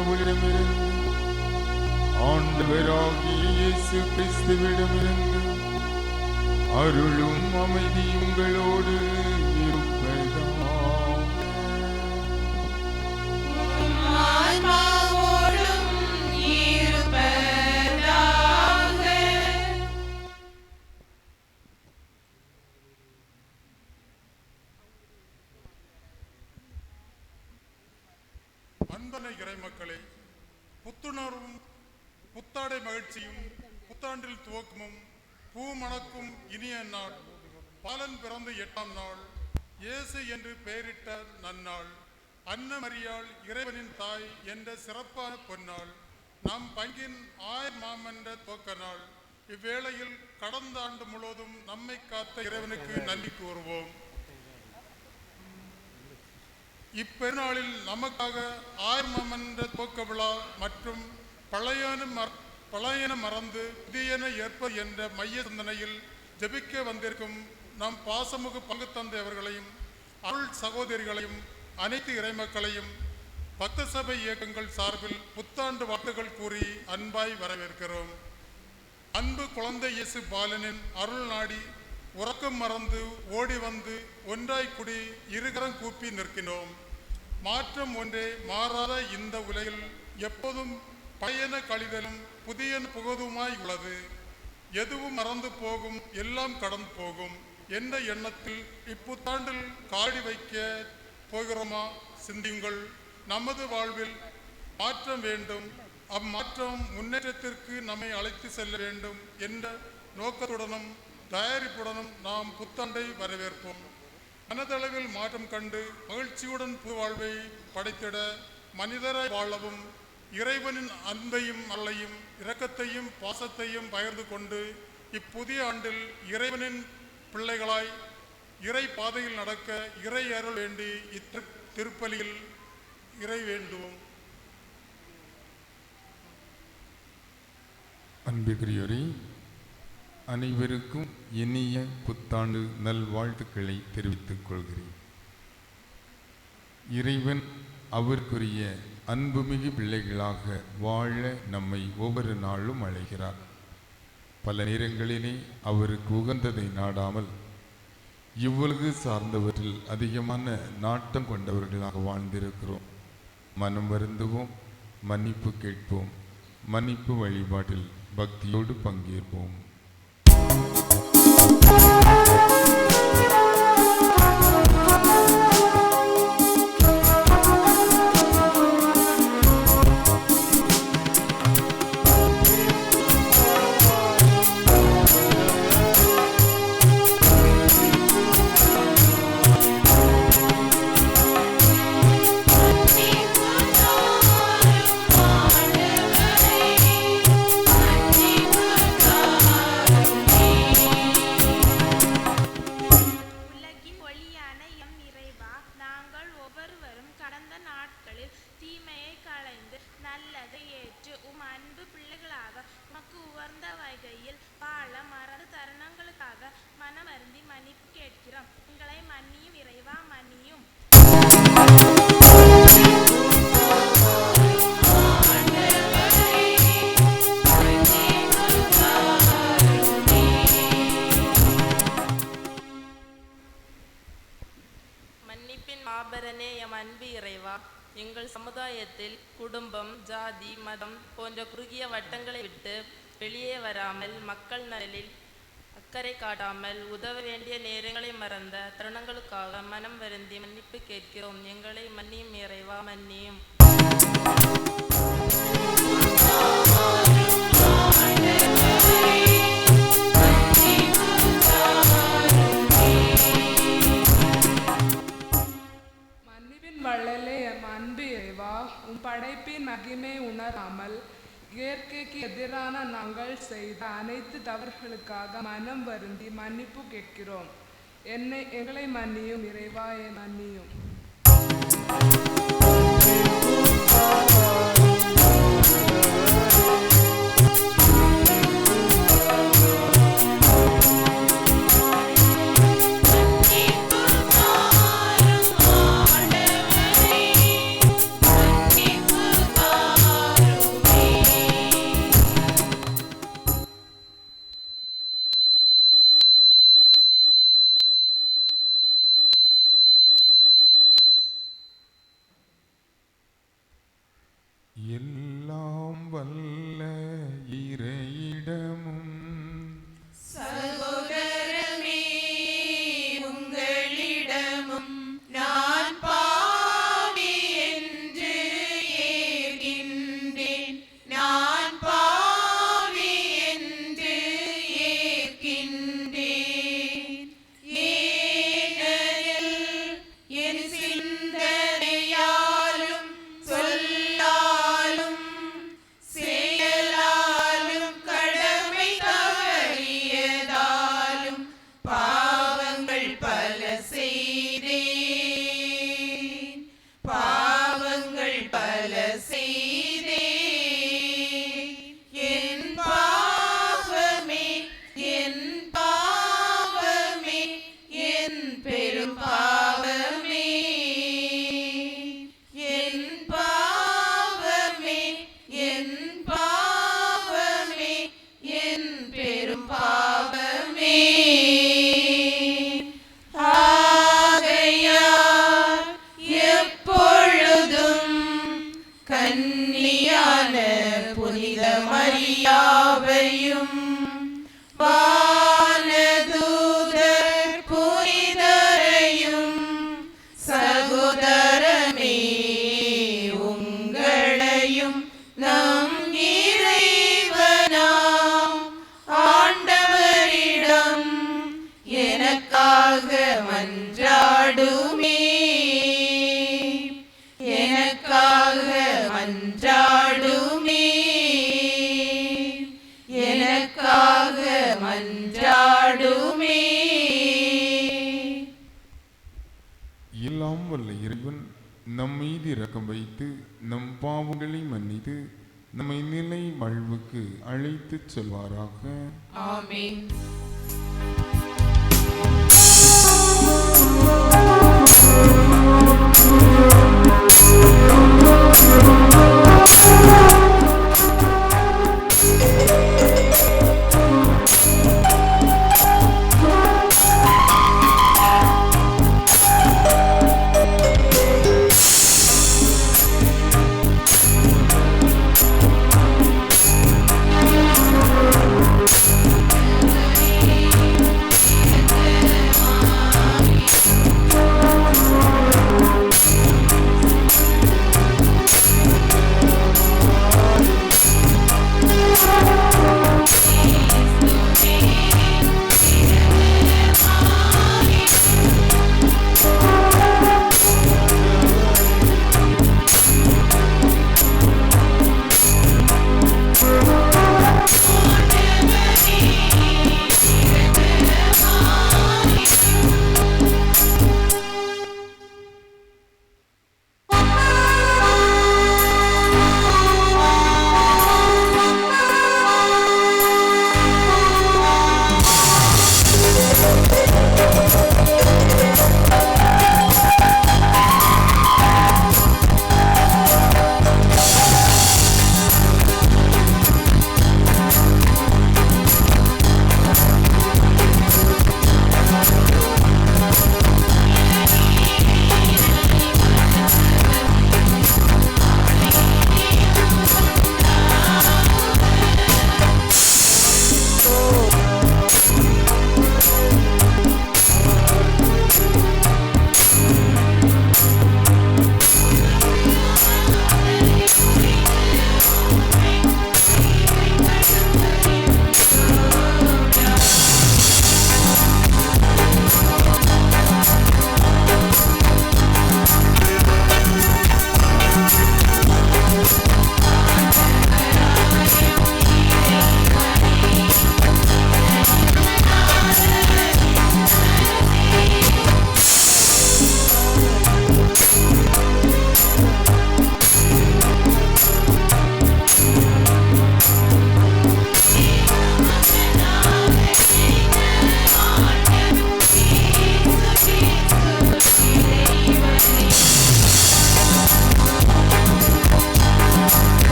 கடவுளிடமிருந்து ஆண்டவராகிய இயேசு கிறிஸ்துவிடமிருந்து அருளும் அமைதி உங்களோடு இருப்பதாக. அன்பனை இறைமக்களே, புத்துணர்வும் புத்தாடை மகிழ்ச்சியும் புத்தாண்டில் துவக்கமும் பூ மணக்கும் இனிய நாள், பாலன் பிறந்து 8ஆம் நாள், இயேசு என்று பெயரிட்ட நன்னாள், அன்ன மரியாள் இறைவனின் தாய் என்ற சிறப்பான பொன்னாள், நம் பங்கின் மாமன்ற துவக்க நாள். இவ்வேளையில் கடந்த ஆண்டு முழுவதும் நம்மை காத்த இறைவனுக்கு நன்றி கூறுவோம். இப்பெருநாளில் நமக்காக மாமன்ற துவக்க விழா மற்றும் பழையன மறந்து புதியன ஏற்பது என்ற மைய சிந்தனையில் ஜெபிக்க வந்திருக்கும் நம் பாசமுக பங்கு தந்தையவர்களையும் அருள் சகோதரிகளையும் அனைத்து இறைமக்களையும் பக்த சபை இயக்கங்கள் சார்பில் புத்தாண்டு வாழ்த்துக்கள் கூறி அன்பாய் வரவேற்கிறோம். அன்பு குழந்தை இயேசு பாலனின் அருள் நாடி உறக்கம் மறந்து ஓடி வந்து ஒன்றாய் குடி இருகரம் கூப்பி நிற்கினோம். மாற்றம் ஒன்றே மாறாத இந்த உலகில் எப்போதும் பழையன கழிதலும் புதியன புகதுமாய் உள்ளது. எதுவும் மறந்து போகும், எல்லாம் கடந்து போகும் என்ற எண்ணத்தில் இப்புத்தாண்டில் காடி வைக்க போகிறோமா? சிந்தியுங்கள். நமது வாழ்வில் மாற்றம் வேண்டும், அம்மாற்றம் முன்னேற்றத்திற்கு நம்மை அழைத்து செல்ல வேண்டும் என்ற நோக்கத்துடனும் தயாரிப்புடனும் நாம் புத்தாண்டை வரவேற்போம். மனதளவில் மாற்றம் கண்டு மகிழ்ச்சியுடன் புது வாழ்வை படைத்திட மனிதராய் வாழவும் இறைவனின் அன்பையும் அல்லையும் இரக்கத்தையும் பாசத்தையும் பகிர்ந்து கொண்டு இப்புதிய ஆண்டில் இறைவனின் பிள்ளைகளாய் இறை பாதையில் நடக்க இறை அருள் வேண்டி திருப்பலியில் இறை வேண்டுவோம். அன்புக்குரியோரே, அனைவருக்கும் இனிய புத்தாண்டு நல்வாழ்த்துக்களை தெரிவித்துக் கொள்கிறேன். இறைவன் அவருக்குரிய அன்புமிகு பிள்ளைகளாக வாழ நம்மை ஒவ்வொரு நாளும் அழைக்கிறார். பல நேரங்களிலே அவருக்கு உகந்ததை நாடாமல் இவ்வுலகு சார்ந்தவற்றில் அதிகமான நாட்டம் கொண்டவர்களாக வாழ்ந்திருக்கிறோம். மனம் வருந்துவோம், மன்னிப்பு கேட்போம், மன்னிப்பு வழிபாட்டில் பக்தியோடு பங்கேற்போம். எங்கள் சமுதாயத்தில் குடும்பம், ஜாதி, மதம் போன்ற குறுகிய வட்டங்களை விட்டு வெளியே வராமல், மக்கள் நலனில் அக்கறை காட்டாமல், உதவ வேண்டிய நேரங்களை மறந்த தருணங்களுக்காக மனம் வருந்தி மன்னிப்பு கேட்கிறோம். எங்களை மன்னியும் இறைவா, மன்னியும். படைப்பின் மகிமை உணராமல் இயற்கைக்கு எதிரான நாங்கள் செய்த அனைத்து தவறுகளுக்காக மனம் வருந்தி மன்னிப்பு கேட்கிறோம். எங்களை மன்னியும் இறைவா, மன்னியும். பலியாவையும் வானதூதர் புனிதரையும் சகோதரமே உங்களையும் நம் இறைவனாம் ஆண்டவரிடம் எனக்காக மன்றாடுமே, எனக்காக மன்றாடுமே, எனக்காக மன்றாடுமே. எல்லாம் வல்ல இறைவன் நம் மீது இரக்கம் வைத்து நம் பாவங்களை மன்னித்து நம்மை நிலை வாழ்வுக்கு அழைத்துச் செல்வாராக. ஆமென்.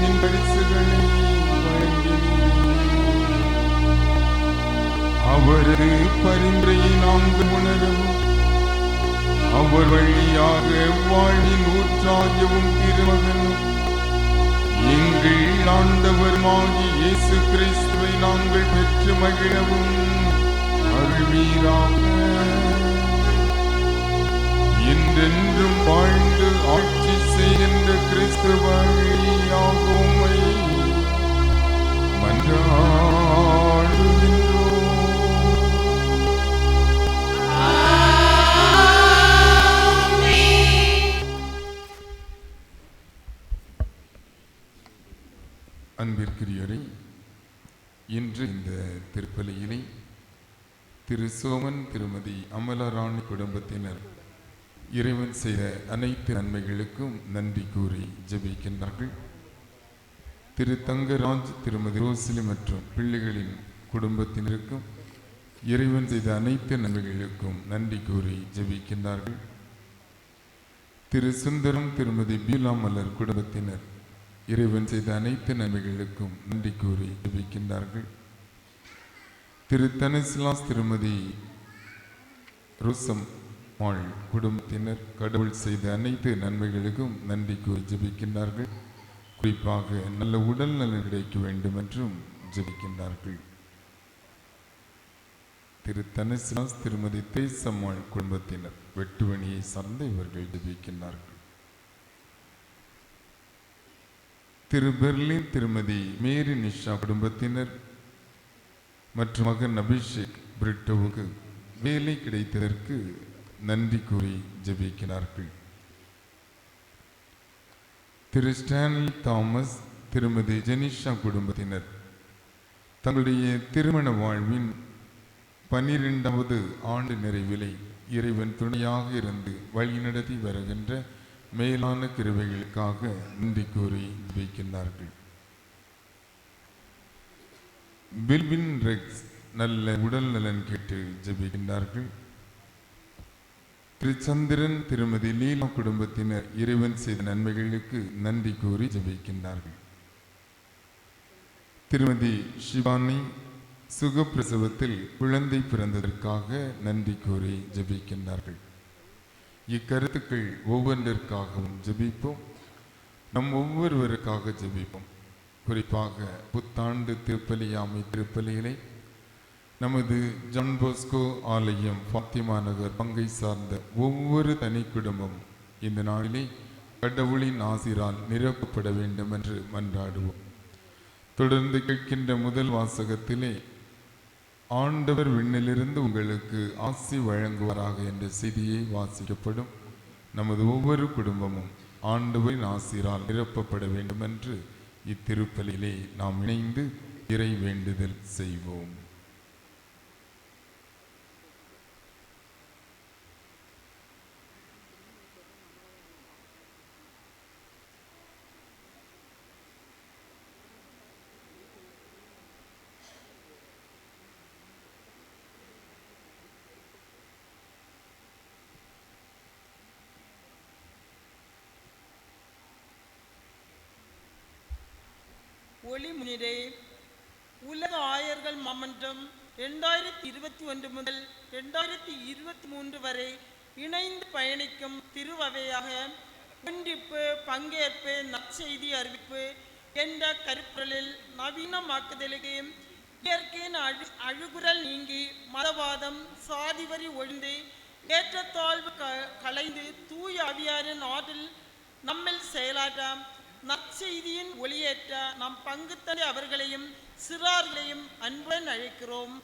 மீட்பின் பரிசுகளை வழங்கினீர். அவரது பரிந்துரையை நாங்கள் உணரவும் அவர் வழியாக வாழ்வின் ஊற்றாகவும் திருமகனும் எங்கள் ஆண்டவருமாகிய இயேசு கிறிஸ்துவை நாங்கள் பெற்று மகிழவும் அருள்வீராக. என்றென்றும் வாழ்ந்து ஆட்சி செய்கின்ற கிறிஸ்து வழியாக உம்மை மன்றாடுகின்றோம். அன்பிற்குரியவரே, இன்று இந்த திருப்பலியிலே திரு சோமன் திருமதி அமலராணி குடும்பத்தினர் இறைவன் செய்த அனைத்து நன்மைகளுக்கும் நன்றி கூறி ஜெபிக்கின்றார்கள். திரு தங்கராஜ் திருமதி ரோசிலி மற்றும் பிள்ளைகளின் குடும்பத்தினருக்கும் இறைவன் செய்த அனைத்து நன்மைகளுக்கும் நன்றி கூறி ஜெபிக்கின்றார்கள். திரு சுந்தரம் திருமதி பீலா மலர் குடும்பத்தினர் இறைவன் செய்த அனைத்து நன்மைகளுக்கும் நன்றி கூறி ஜெபிக்கின்றார்கள். திரு தனசிலாஸ் திருமதி ரோசம் மாள் குடும்பத்தினர் கடவுள் செய்த அனைத்து நன்மைகளுக்கும் நன்றி கூறி ஜெபிக்கின்றார்கள். குறிப்பாக நல்ல உடல் நலன் கிடைக்க வேண்டும் என்றும் ஜெபிக்கின்றார்கள். திரு தனசிலாஸ் திருமதி தேசம்மாள் குடும்பத்தினர் வெட்டுவணியை சார்ந்த இவர்கள் ஜெபிக்கின்றார்கள். திரு பெர்லின் திருமதி மேரி நிஷா குடும்பத்தினர் மற்றும் மகன் அபிஷேக் பிரிட்டோவுக்கு வேலை கிடைத்ததற்கு நன்றி கூறி ஜெபிக்கிறார்கள். திரு ஸ்டான்லி தாமஸ் திருமதி ஜெனிஷா குடும்பத்தினர் தங்களுடைய திருமண வாழ்வின் 12வது ஆண்டு நிறைவிலை இறைவன் துணையாக இருந்து வழிநடத்தி வருகின்ற மேலான கிருபைகளுக்காக நன்றி கூறி ஜெபிக்கின்றார்கள். பில்வின் ரெக்ஸ் நல்ல உடல் நலன் கேட்டு ஜெபிக்கின்றார்கள். திரு சந்திரன் திருமதி லீலா குடும்பத்தினர் இறைவன் செய்த நன்மைகளுக்கு நன்றி கூறி ஜெபிக்கின்றார்கள். திருமதி ஷிவானி சுகப்பிரசவத்தில் குழந்தை பிறந்ததற்காக நன்றி கூறி ஜெபிக்கின்றார்கள். இக்கருத்துக்கள் ஒவ்வொன்றிற்காகவும் ஜெபிப்போம். நம் ஒவ்வொருவருக்காக ஜெபிப்போம். குறிப்பாக புத்தாண்டு திருப்பலியாமை திருப்பலியிலே நமது ஜான் போஸ்கோ ஆலயம் ஃபாத்திமா நகர் பங்கை சார்ந்த ஒவ்வொரு தனி குடும்பம் இந்த நாளிலே கடவுளின் ஆசிரால் நிரப்பப்பட வேண்டும் என்று மன்றாடுவோம். தொடர்ந்து கேட்கின்ற முதல் வாசகத்திலே ஆண்டவர் விண்ணிலிருந்து உங்களுக்கு ஆசி வழங்குவாராக என்ற செய்தியை வாசிக்கப்படும். நமது ஒவ்வொரு குடும்பமும் ஆண்டவரின் ஆசிரால் நிரப்பப்பட வேண்டும் என்று இத்திருப்பலிலே நாம் இணைந்து இறை வேண்டுதல் செய்வோம். ஒளி முனிரே, உலக ஆயர்கள் மாமன்றம் 2021 முதல் 2023 வரை இணைந்து பயணிக்கும் திருவவையாக ஒன்றிப்பு, பங்கேற்பு, நற்செய்தி அறிவிப்பு என்ற கருப்பொருளில் நவீனமாக்குதலுக்கு இயற்கையின் அழுகுரல் நீங்கி மதவாதம் சாதிவரி ஒழிந்து ஏற்றத்தாழ்வு கலைந்து தூய ஆவியாரின் ஆற்றில் நம்மில் செயலாற்ற நற்செய்தியின் ஒளியேற்ற நம் பங்கு தந்தை அவர்களையும் சிறார்களையும் அன்புடன் அழைக்கிறோம்.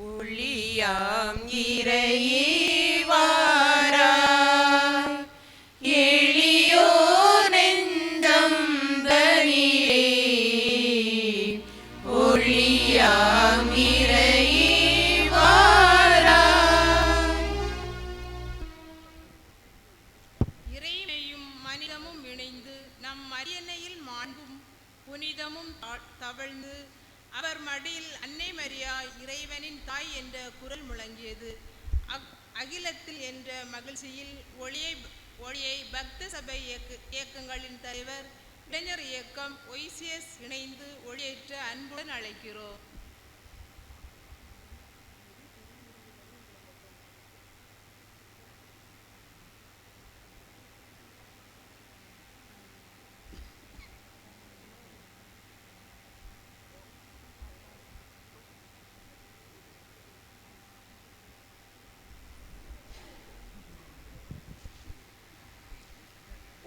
ஒளியாம் இறையே மனிதமும் இணைந்து நம் அரியணையில் மாண்பும் புனிதமும் தவழ்ந்து அவர் மடியில் அன்னை மரியா இறைவனின் தாய் என்ற குரல் முழங்கியது. அகிலத்தில் என்ற மகிழ்ச்சியில் ஒளியை பக்த சபை இயக்கங்களின் தலைவர் இளைஞர் இயக்கம் ஒய்சிஎஸ் இணைந்து ஒளியேற்ற அன்புடன் அழைக்கிறோம்.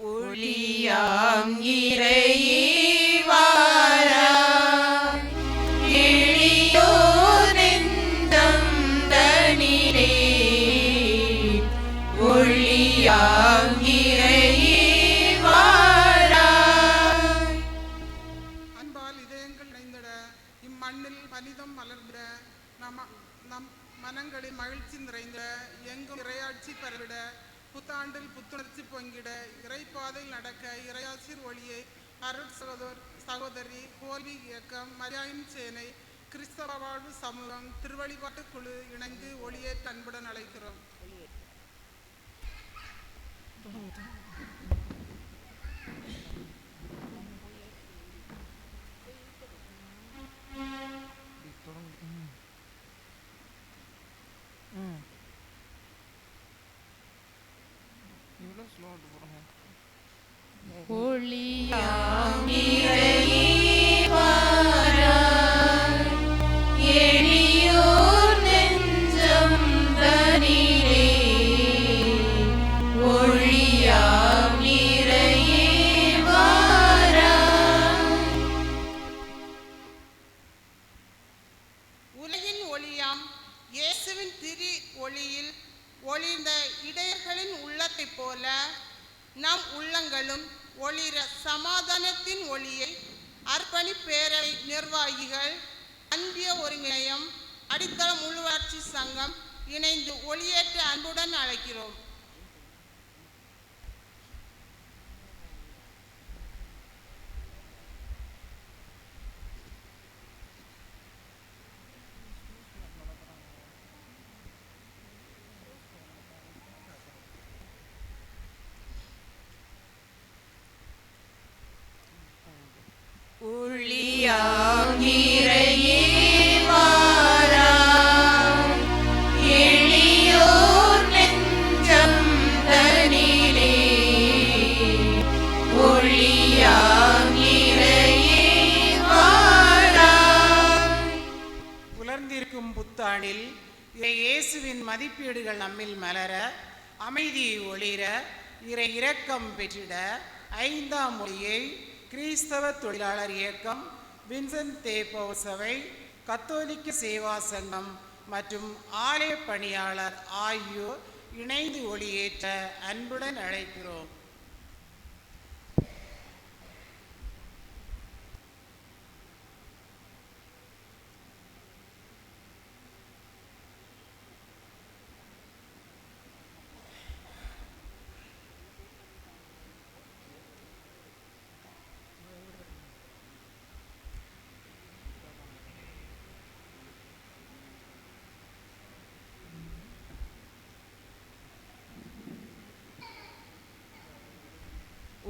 ஒளியாம் இறையே வாராய், எளியோர் நெஞ்சம் தனிலே. ஒளியாம் இறையே வாராய். அன்பால் இதயங்கள் இணைந்திட இம்மண்ணில் மனிதம் மலர்ந்திட நம் மனங்களில் மகிழ்ச்சி நிறைந்த எங்கும் இறையாட்சி பரவிட புத்தாண்டில் புத்துணர்ச்சி பொங்கிட இறைப்பாதையில் நடக்க இறையாசிர் ஒளியை அருள் சகோதரி கோல்வி இயக்கம் மரியாயின் சேனை கிறிஸ்தவ வாழ்வு சமூகம் திருவழிபாட்டு குழு இணைந்து ஒளியேற்ற அன்புடன் அழைக்கிறோம். ஒளியாம் இறையே வாராய், எளியோர் நெஞ்சம் தனிலே. ஒளியாம் இறையே வாராய். உலகின் ஒளியாம் இயேசுவின் திரு ஒளியில் ஒளிர்ந்த இடையர்களின் உள்ளத்தைப் போல நம் உள்ளங்களும் ஒளிர சமாதானத்தின் ஒளியை அர்ப்பணி பேரவை நிர்வாகிகள் அன்பிய ஒருங்கிணையம் அடித்தள உள்ளூராட்சி சங்கம் இணைந்து ஒளியேற்ற அன்புடன் அழைக்கிறோம். ஒளியாம் இறையே வாராய், எளியோர் நெஞ்சம் தனிலே. ஒளியாம் இறையே வாராய். புலர்ந்திருக்கும் புத்தாண்டில் இயேசுவின் மதிப்பீடுகள் நம்மில் மலர, அமைதி ஒளிர, இறை இரக்கம் பெற்றிட 5ஆம் மொழியை கிறிஸ்தவ தொழிலாளர் இயக்கம், வின்சென்ட் தே பவுல் சபை, கத்தோலிக்க சேவா சங்கம் மற்றும் ஆலய பணியாளர் ஆகியோர் இணைந்து ஒளியேற்ற அன்புடன் அழைக்கிறோம்.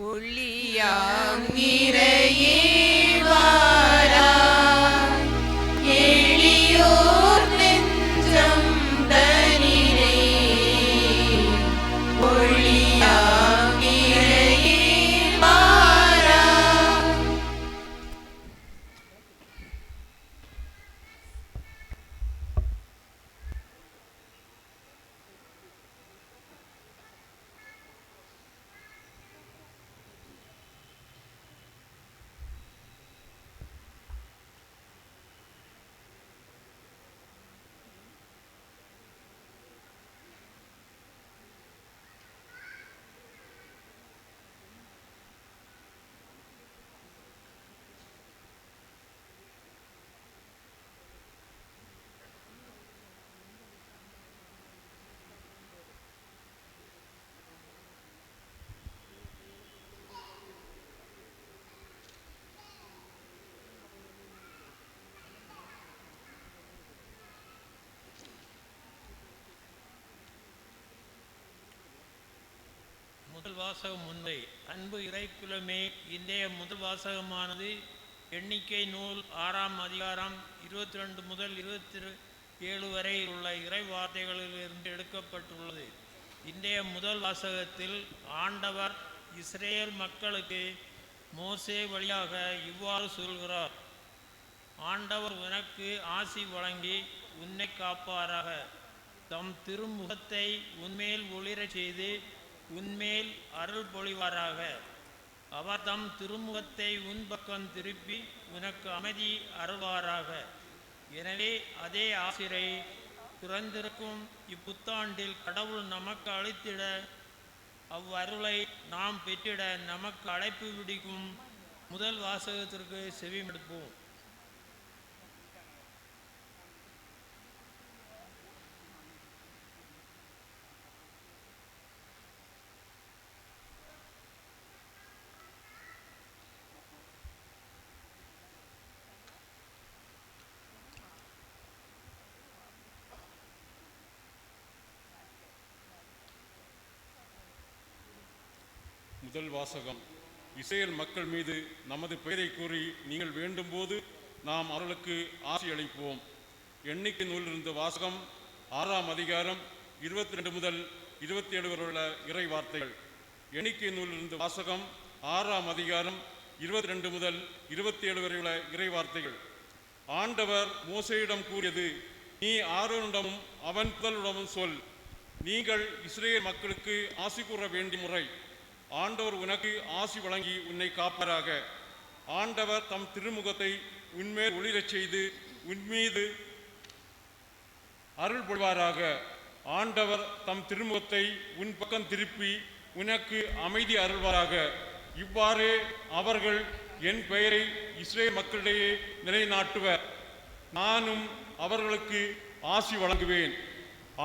ஒளியாம் இறையே வாராய், எளியோர் நெஞ்சம் தனிலே. ஒளியாம் இறையே வாராய். முதல் வாசகம் முன்னை. அன்பு இறைக்குலமே, இன்றைய முதல் வாசகமானது எண்ணிக்கை நூல் 6ஆம் அதிகாரம் 22 முதல் 27 வரை உள்ள இறை வார்த்தைகளிலிருந்து எடுக்கப்பட்டுள்ளது. இன்றைய முதல் வாசகத்தில் ஆண்டவர் இஸ்ரேல் மக்களுக்கு மோசே வழியாக இவ்வாறு சொல்கிறார்: ஆண்டவர் உனக்கு ஆசி வழங்கி உன்னை காப்பாராக, தம் திருமுகத்தை உன்மேல் ஒளிரச் செய்து உன்மேல் அருள் பொழிவாராக. அவர் தம் திருமுகத்தை உன் பக்கம் திருப்பி உனக்கு அமைதி அருள்வாராக. எனவே அதே ஆசிரை பிறந்திருக்கும் இப்புத்தாண்டில் கடவுள் நமக்கு அளித்திட, அவ்வருளை நாம் பெற்றிட நமக்கு அழைப்பு விடுக்கும் முதல் வாசகத்திற்கு செவிமடுப்போம். முதல் வாசகம். இஸ்ரேல் மக்கள் மீது நமது பெயரை கூறி நீங்கள் வேண்டும்போது நாம் அவர்களுக்கு ஆசி அளிப்போம். எண்ணிக்கை நூலிலிருந்து வாசகம். 6ஆம் அதிகாரம் 22 முதல் 27 வரை உள்ள இறை வார்த்தைகள். எண்ணிக்கை நூலிலிருந்து வாசகம். 6ஆம் அதிகாரம் 22 முதல் 27 வரை உள்ள இறை வார்த்தைகள். ஆண்டவர் மோசேயிடம் கூறியது: நீ ஆரோனிடமும் அவன் புதல்வரிடமும் சொல், நீங்கள் இஸ்ரேல் மக்களுக்கு ஆசி கூற வேண்டிய முறை: ஆண்டவர் உனக்கு ஆசி வழங்கி உன்னை காப்பாராக. ஆண்டவர் தம் திருமுகத்தை உன்மேல் ஒளிரச் செய்து உன்மீது அருள் பொழிவாராக. ஆண்டவர் தம் திருமுகத்தை உன் பக்கம் திருப்பி உனக்கு அமைதி அருள்வாராக. இவ்வாறே அவர்கள் என் பெயரை இஸ்ரேல் மக்களிடையே நிலைநாட்டுவர். நானும் அவர்களுக்கு ஆசி வழங்குவேன்.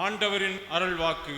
ஆண்டவரின் அருள் வாக்கு.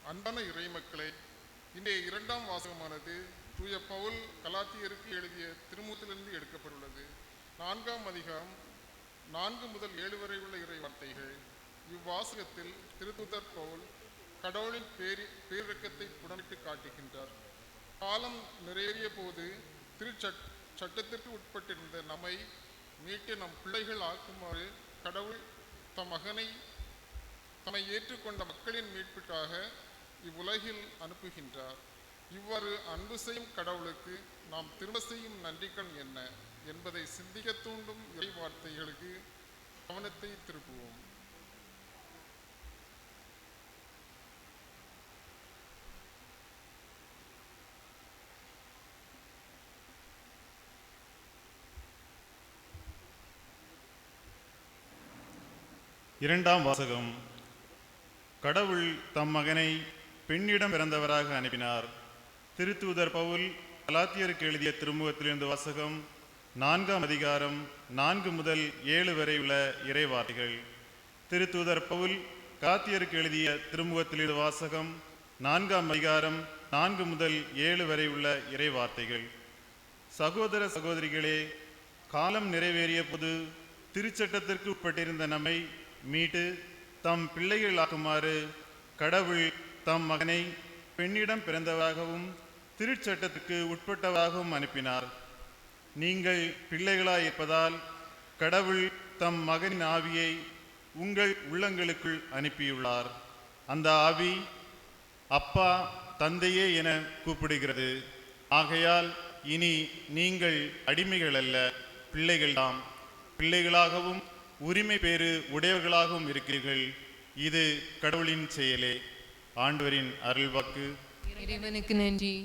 அன்பான இறைமக்களே, இன்றைய இரண்டாம் வாசகமானது தூய பவுல் கலாத்தியருக்கு எழுதிய திருமுகத்திலிருந்து எடுக்கப்பட்டுள்ளது. 4ஆம் அதிகாரம் 4 முதல் 7 வரை உள்ள இறை வார்த்தைகள். இவ்வாசகத்தில் திருத்தூதர் பவுல் கடவுளின் பேரிரக்கத்தை புடமிட்டு காட்டுகின்றார். காலம் நிறைவேறிய போது சட்டத்திற்கு உட்பட்டிருந்த நம்மை மீட்டு நம் பிள்ளைகள் ஆக்குமாறு கடவுள் தம் மகனை தம்மை ஏற்றுக்கொண்ட மக்களின் மீட்புக்காக இவ்வுலகில் அனுப்புகின்றார். இவ்வாறு அன்பு செய்யும் கடவுளுக்கு நாம் திரும்ப செய்யும் நன்றிகள் என்ன என்பதை சிந்திக்க தூண்டும் இறை வார்த்தைகளுக்கு கவனத்தை திருப்புவோம். இரண்டாம் வாசகம். கடவுள் தம் மகனை பெண்ணிடம் பிறந்தவராக அனுப்பினார். திருத்தூதர் பவுல் கலாத்தியருக்கு எழுதிய திருமுகத்திலிருந்து வாசகம். 4ஆம் அதிகாரம் 4 முதல் 7 வரை உள்ள இறை வார்த்தைகள். திருத்தூதர் பவுல் கலாத்தியருக்கு எழுதிய திருமுகத்திலிருந்து வாசகம். 4ஆம் அதிகாரம் 4 முதல் 7 வரை உள்ள இறை வார்த்தைகள். சகோதர சகோதரிகளே, காலம் நிறைவேறிய போது திருச்சட்டத்திற்கு உட்பட்டிருந்த நம்மை மீட்டு தம் பிள்ளைகளாக்குமாறு கடவுள் தம் மகனை பெண்ணிடம் பிறந்தவராகவும் திருச்சட்டத்துக்கு உட்பட்டவராகவும் அனுப்பினார். நீங்கள் பிள்ளைகளாயிருப்பதால் கடவுள் தம் மகனின் ஆவியை உங்கள் உள்ளங்களுக்குள் அனுப்பியுள்ளார். அந்த ஆவி அப்பா, தந்தையே என கூப்பிடுகிறது. ஆகையால் இனி நீங்கள் அடிமைகள் அல்ல, பிள்ளைகள்தாம். பிள்ளைகளாகவும் உரிமை பேறு உடையவர்களாகவும் இருக்கிறீர்கள். இது கடவுளின் செயலே. ஆண்டவரின் அருள்வாக்கு. இறைவனுக்கு நன்றி.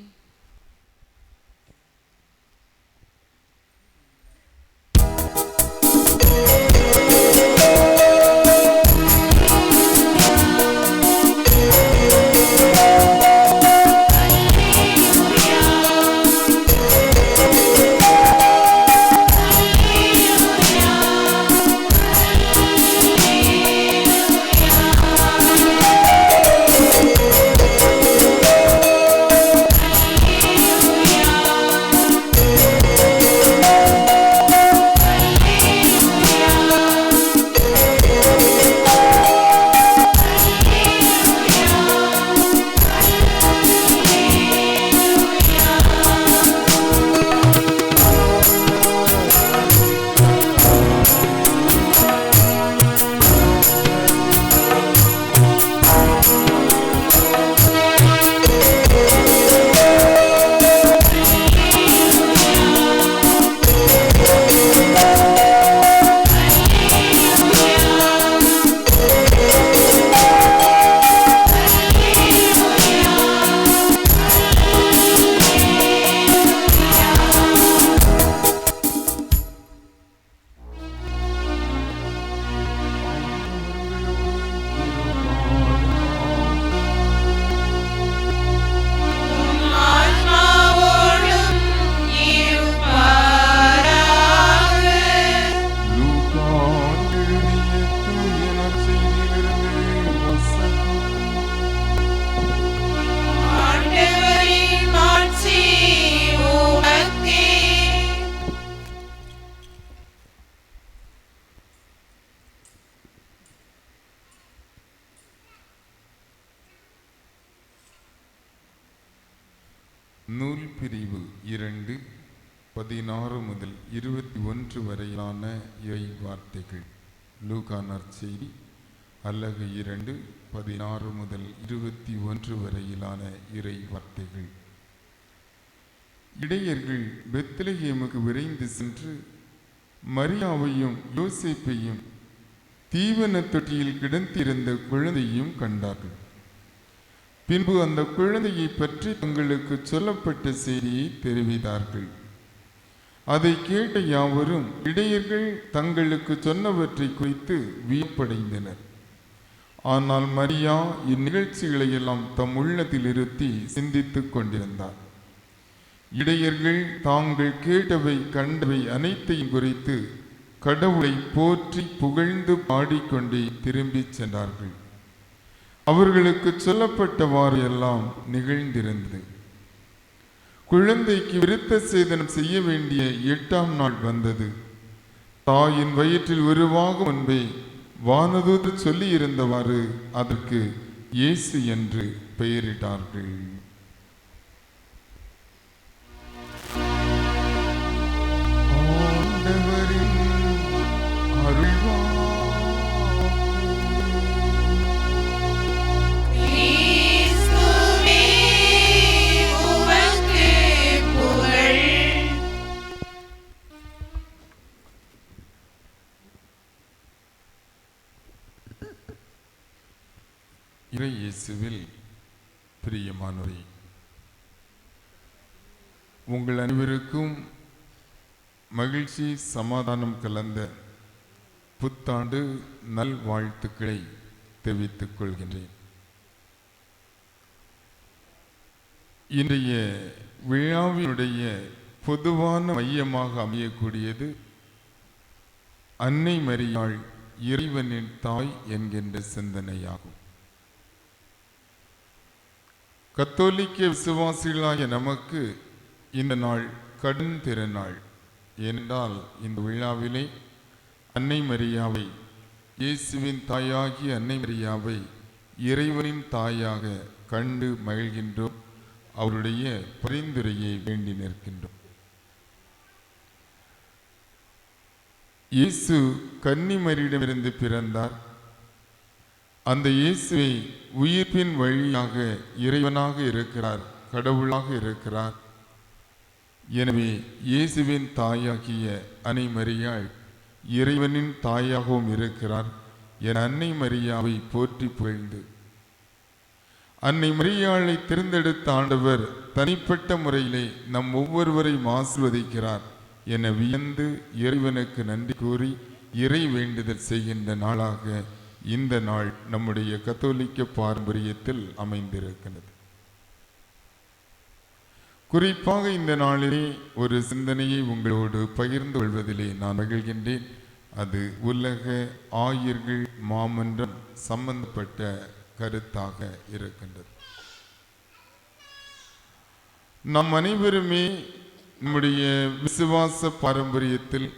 நூல் பிரிவு 2 16 முதல் 21 வரையிலான இறை வார்த்தைகள். லூக்கா நற்செய்தி அலகு 2 16 முதல் 21 வரையிலான இறை வார்த்தைகள். இடையர்கள் பெத்லகேமுக்கு விரைந்து சென்று மரியாவையும் யோசேப்பையும் தீவன தொட்டியில் கிடந்திருந்த குழந்தையும் கண்டார்கள். பின்பு அந்த குழந்தையை பற்றி தங்களுக்கு சொல்லப்பட்ட செய்தியை தெரிவித்தார்கள். அதை கேட்ட யாவரும் இடையர்கள் தங்களுக்கு சொன்னவற்றை குறித்து வியப்படைந்தனர். ஆனால் மரியா இந்நிகழ்ச்சிகளை எல்லாம் தம் உள்ளத்தில் இருத்தி சிந்தித்துக் கொண்டிருந்தார். இடையர்கள் தாங்கள் கேட்டவை கண்டவை அனைத்தையும் குறித்து கடவுளை போற்றி புகழ்ந்து பாடிக்கொண்டே திரும்பிச் சென்றார்கள். அவர்களுக்கு சொல்லப்பட்டவாறு எல்லாம் நிகழ்ந்திருந்தது. குழந்தைக்கு விருத்த சேதனம் செய்ய வேண்டிய 8ஆம் நாள் வந்தது. தாயின் வயிற்றில் உருவாகும் முன்பே வானதூதர் சொல்லி இருந்தவாறு அதற்கு இயேசு என்று பெயரிட்டார்கள். ஆண்டவரின் அருள்வாக்கு. கிறிஸ்துவே உமக்கு புகழ். இறை இயேசுவில் பிரியமானோரே, உங்கள் அனைவருக்கும் மகிழ்ச்சி சமாதானம் கலந்த புத்தாண்டு நல்வாழ்த்துக்களை தெரிவித்துக் கொள்கின்றேன். இன்றைய விழாவினுடைய பொதுவான மையமாக அமையக்கூடியது அன்னை மரியாள் இறைவனின் தாய் என்கின்ற சிந்தனையாகும். கத்தோலிக்க விசுவாசிகளாகிய நமக்கு இந்த நாள் கடும் திருநாள். ஏனென்றால் இந்த விழாவிலே அன்னை மரியாவை, இயேசுவின் தாயாகிய அன்னை மரியாவை இறைவனின் தாயாக கண்டு மகிழ்கின்றோம். அவருடைய பரிந்துரையை வேண்டி நிற்கின்றோம். இயேசு கன்னிமரியிடமிருந்து பிறந்தார். அந்த இயேசுவை உயிர்ப்பின் வழியாக இறைவனாக இருக்கிறார், கடவுளாக இருக்கிறார். எனவே இயேசுவின் தாயாகிய அன்னை மரியாள் இறைவனின் தாயாகவும் இருக்கிறார் என அன்னை மரியாவை போற்றி புகழ்ந்து, அன்னை மரியாளை தேர்ந்தெடுத்த ஆண்டவர் தனிப்பட்ட முறையிலே நம் ஒவ்வொருவரையும் ஆசீர்வதிக்கிறார் என வியந்து இறைவனுக்கு நன்றி கூறி இறை வேண்டுதல் செய்கின்ற நாளாக இந்த நாள் நம்முடைய கத்தோலிக்க பாரம்பரியத்தில் அமைந்திருக்கிறது. குறிப்பாக இந்த நாளிலே ஒரு சிந்தனையை உங்களோடு பகிர்ந்து கொள்வதிலே நான் மகிழ்கின்றேன். அது உலக ஆயர்கள் மாமன்றம் சம்பந்தப்பட்ட கருத்தாக இருக்கின்றது. நம் அனைவருமே நம்முடைய விசுவாச பாரம்பரியத்தில்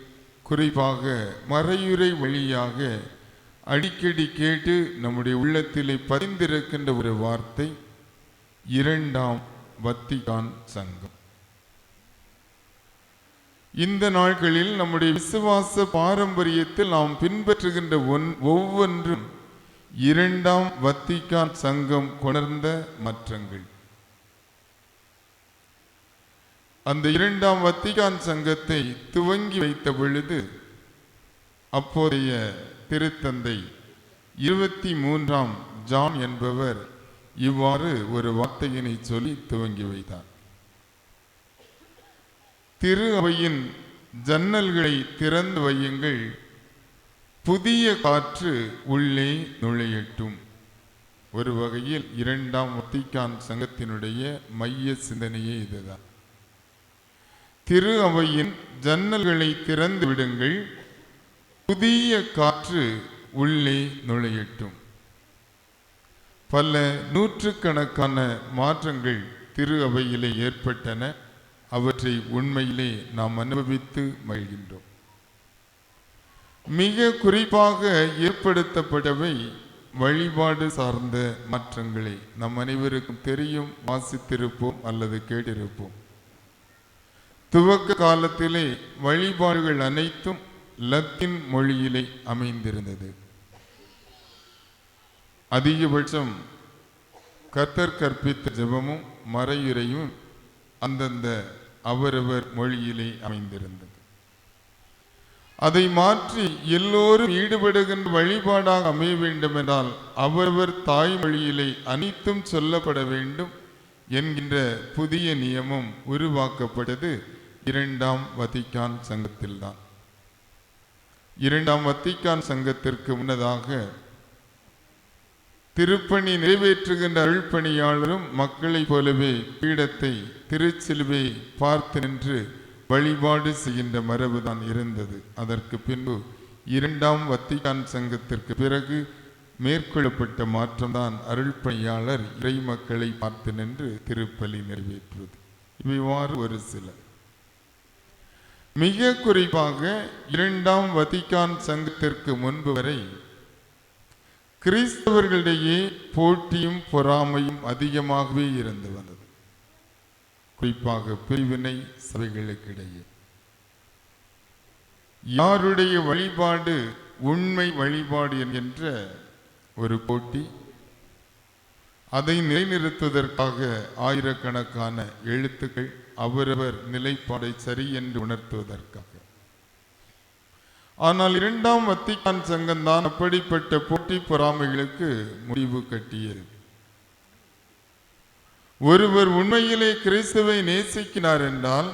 குறிப்பாக மறையுறை வழியாக அடிக்கடி கேட்டு நம்முடைய உள்ளத்திலே பதிந்திருக்கின்ற ஒரு வார்த்தை 2ஆம் வத்திக்கான் சங்கம். இந்த நாட்களில் நம்முடைய விசுவாச பாரம்பரியத்தில் நாம் பின்பற்றுகின்ற ஒவ்வொன்றும் 2ஆம் வத்திக்கான் சங்கம் கொணர்ந்த மாற்றங்கள். அந்த 2ஆம் வத்திக்கான் சங்கத்தை துவங்கி வைத்த பொழுது அப்போதைய திருத்தந்தை 23ஆம் ஜான் என்பவர் இவ்வாறு ஒரு வார்த்தையினை சொல்லி துவங்கி வைத்தார். திரு அவையின் ஜன்னல்களை திறந்து வையுங்கள், புதிய காற்று உள்ளே நுழையட்டும். ஒரு வகையில் 2ஆம் வத்திக்கான் சங்கத்தினுடைய மைய சிந்தனையே இதுதான். திரு அவையின் ஜன்னல்களை திறந்து விடுங்கள், புதிய காற்று உள்ளே நுழையட்டும். பல நூற்றுக்கணக்கான மாற்றங்கள் திரு அவையிலே ஏற்பட்டன. அவற்றை உண்மையிலே நாம் அனுபவித்து மகிழ்கின்றோம். மிக குறிப்பாக ஏற்படுத்தப்பட்டவை வழிபாடு சார்ந்த மாற்றங்களை நம் அனைவருக்கும் தெரியும், வாசித்திருப்போம் அல்லது கேட்டிருப்போம். துவக்க காலத்திலே வழிபாடுகள் அனைத்தும் லத்தீன் மொழியிலே அமைந்திருந்தது. அதிகபட்சம் கர்த்தர் கற்பித்த ஜெபமும் மறையுறையும் அந்தந்த அவரவர் மொழியிலே அமைந்திருந்தது. அதை மாற்றி எல்லோரும் ஈடுபடுகின்ற வழிபாடாக அமைய வேண்டும் என்றால் அவரவர் தாய்மொழியிலே அனைத்தும் சொல்லப்பட வேண்டும் என்கின்ற புதிய நியமம் உருவாக்கப்பட்டது 2ஆம் வத்திக்கான் சங்கத்தில்தான். 2ஆம் வத்திக்கான் சங்கத்திற்கு முன்னதாக திருப்பணி நிறைவேற்றுகின்ற அருள்பணியாளரும் மக்களைப் போலவே பீடத்தை திருச்சிலுவை பார்த்து நின்று வழிபாடு செய்கின்ற மரபுதான் இருந்தது. அதற்கு பின்பு 2ஆம் வத்திக்கான் சங்கத்திற்கு பிறகு மேற்கொள்ளப்பட்ட மாற்றம்தான் அருள் பணியாளர் இறை மக்களை பார்த்து நின்று திருப்பலி நிறைவேற்றுவது. இவ்வாறு ஒரு சில. மிக குறிப்பாக இரண்டாம் வத்திக்கான் சங்கத்திற்கு முன்பு வரை கிறிஸ்தவர்களிடையே போட்டியும் பொறாமையும் அதிகமாகவே இருந்து வந்தது. குறிப்பாக பிரிவினை சபைகளுக்கிடையே யாருடைய வழிபாடு உண்மை வழிபாடு என்கின்ற ஒரு போட்டி, அதை நிலைநிறுத்துவதற்காக ஆயிரக்கணக்கான எழுத்துக்கள் அவரவர் நிலைப்பாடை சரி என்று உணர்த்துவதற்காக. ஆனால் இரண்டாம் வத்திக்கான் சங்கம்தான் அப்படிப்பட்ட போட்டி பொறாமைகளுக்கு முடிவு கட்டியது. ஒருவர் உண்மையிலே கிறிஸ்துவை நேசிக்கிறார் என்றால்,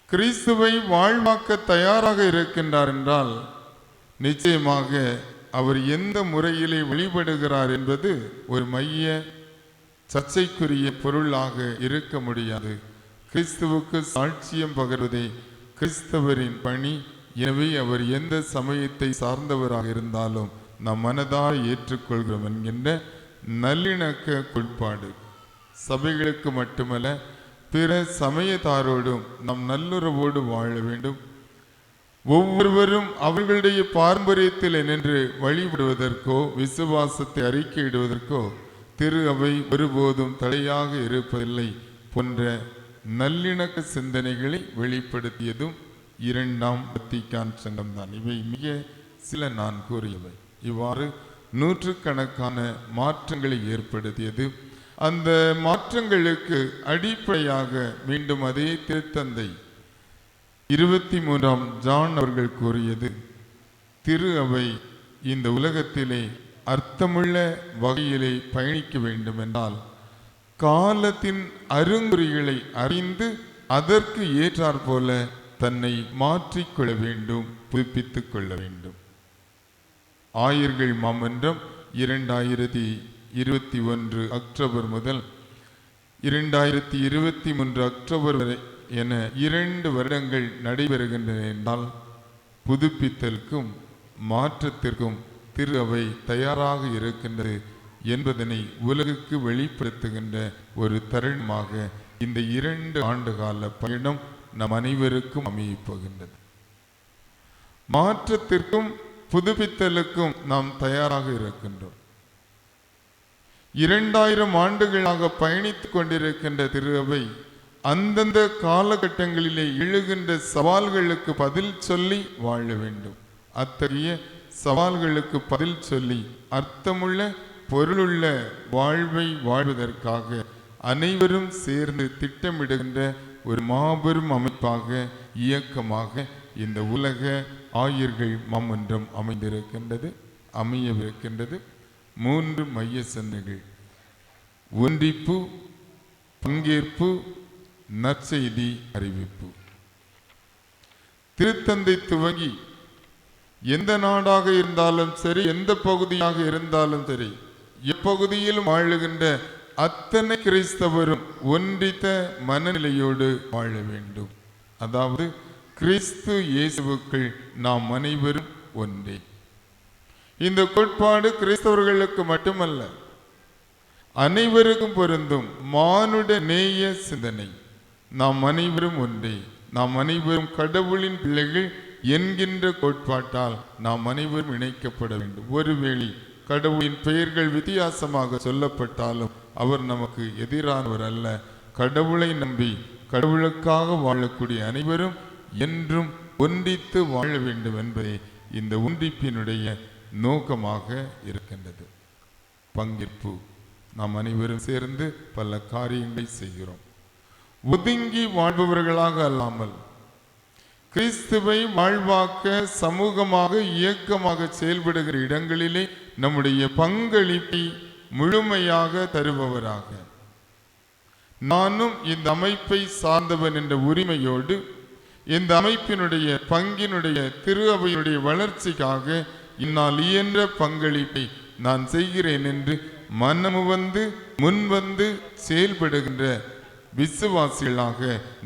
கிறிஸ்துவை வாழ்வாக்க தயாராக இருக்கின்றார் என்றால், நிச்சயமாக அவர் எந்த முறையிலே வழிபடுகிறார் என்பது ஒரு மைய சர்ச்சைக்குரிய பொருளாக இருக்க முடியாது. கிறிஸ்துவுக்கு சாட்சியம் பகர்வதே கிறிஸ்தவரின் பணி. எனவே அவர் எந்த சமயத்தை சார்ந்தவராக இருந்தாலும் நாம் மனதார ஏற்றுக்கொள்கிறோம் என்கின்ற நல்லிணக்க கோட்பாடு சபைகளுக்கு மட்டுமல்ல, பிற சமயத்தாரோடும் நாம் நல்லுறவோடு வாழ வேண்டும். ஒவ்வொருவரும் அவர்களுடைய பாரம்பரியத்தில் நின்று வழிபடுவதற்கோ விசுவாசத்தை அறிக்கையிடுவதற்கோ திரு அவை ஒருபோதும் தடையாக இருப்பதில்லை போன்ற நல்லிணக்க சிந்தனைகளை வெளிப்படுத்தியதும் இரண்டாம் வத்திக்கான் சங்கம்தான். இவை மிக சில நான் கூறியவை. இவ்வாறு நூற்றுக்கணக்கான மாற்றங்களை ஏற்படுத்தியது. அந்த மாற்றங்களுக்கு அடிப்படையாக மீண்டும் அதே திருத்தந்தை 23ஆம் ஜான் அவர்கள் கூறியது, திரு அவை இந்த உலகத்திலே அர்த்தமுள்ள வகையிலே பயணிக்க வேண்டும் என்றால் காலத்தின் அருங்குறிகளை அறிந்து அதற்கு ஏற்றாற் போல தன்னை மாற்றிக்கொள்ள வேண்டும், புதுப்பித்துக் கொள்ள வேண்டும். ஆயர்கள் மாமன்றம் 2021 அக்டோபர் முதல் 2023 அக்டோபர் வரை என 2 வருடங்கள் நடைபெறுகின்றன என்றால் புதுப்பித்தலுக்கும் மாற்றத்திற்கும் திரு அவை தயாராக இருக்கின்றது என்பதனை உலகுக்கு வெளிப்படுத்துகின்ற ஒரு தருணமாக இந்த 2 ஆண்டுகால பயணம் நம் அனைவருக்கும் அமையப் போகின்றது. மாற்றத்திற்கும் புதுப்பித்தலுக்கும் நாம் தயாராக இருக்கின்றோம். 2000 ஆண்டுகளாக பயணித்துக் கொண்டிருக்கின்ற திரு அவை அந்தந்த காலகட்டங்களிலே எழுகின்ற சவால்களுக்கு பதில் சொல்லி வாழ வேண்டும். அத்தகைய சவால்களுக்கு பதில் சொல்லி அர்த்தமுள்ள பொருளுள்ள வாழ்வை வாழ்வதற்காக அனைவரும் சேர்ந்து திட்டமிடுகின்ற ஒரு மாபெரும் அமைப்பாக இயக்கமாக இந்த உலக ஆயர்கள் மாமன்றம் அமையவிருக்கின்றது. 3 மைய சிந்தனைகள்: ஒன்றிப்பு, பங்கேற்பு, நற்செய்தி அறிவிப்பு. திருத்தந்தை துவங்கி எந்த நாடாக இருந்தாலும் சரி, எந்த பகுதியாக இருந்தாலும் சரி, எப்பகுதியிலும் வாழுகின்ற அத்தனை கிறிஸ்தவரும் ஒன்றித்த மனநிலையோடு வாழ வேண்டும். அதாவது கிறிஸ்து இயேசுவுக்குள் நாம் அனைவரும் ஒன்றே. இந்த கோட்பாடு கிறிஸ்தவர்களுக்கு மட்டுமல்ல, அனைவருக்கும் பொருந்தும் மானுட நேய சிந்தனை. நாம் அனைவரும் ஒன்றே, நாம் அனைவரும் கடவுளின் பிள்ளைகள் என்கின்ற கோட்பாட்டால் நாம் அனைவரும் இணைக்கப்பட வேண்டும். ஒருவேளை கடவுளின் பெயர்கள் வித்தியாசமாக சொல்லப்பட்டாலும் அவர் நமக்கு எதிரானவர் அல்ல. கடவுளை நம்பி கடவுளுக்காக வாழக்கூடிய அனைவரும் என்றும் ஒன்றித்து வாழ வேண்டும் என்பதே இந்த ஒன்றிப்பினுடைய நோக்கமாக இருக்கின்றது. பங்கேற்பு. நாம் அனைவரும் சேர்ந்து பல காரியங்களை செய்கிறோம். ஒதுங்கி வாழ்பவர்களாக அல்லாமல் கிறிஸ்துவை வாழ்வாக்க சமூகமாக இயக்கமாக செயல்படுகிற இடங்களிலே நம்முடைய பங்களிப்பை முழுமையாக தருபவராக, நானும் இந்த அமைப்பை சார்ந்தவன் என்ற உரிமையோடு இந்த அமைப்பினுடைய பங்கினுடைய திரு அவையினுடைய வளர்ச்சிக்காக இந்நாள் இயன்ற பங்களிப்பை நான் செய்கிறேன் என்று மனமுவந்து முன்வந்து செயல்படுகின்ற விசுவாசிகளாக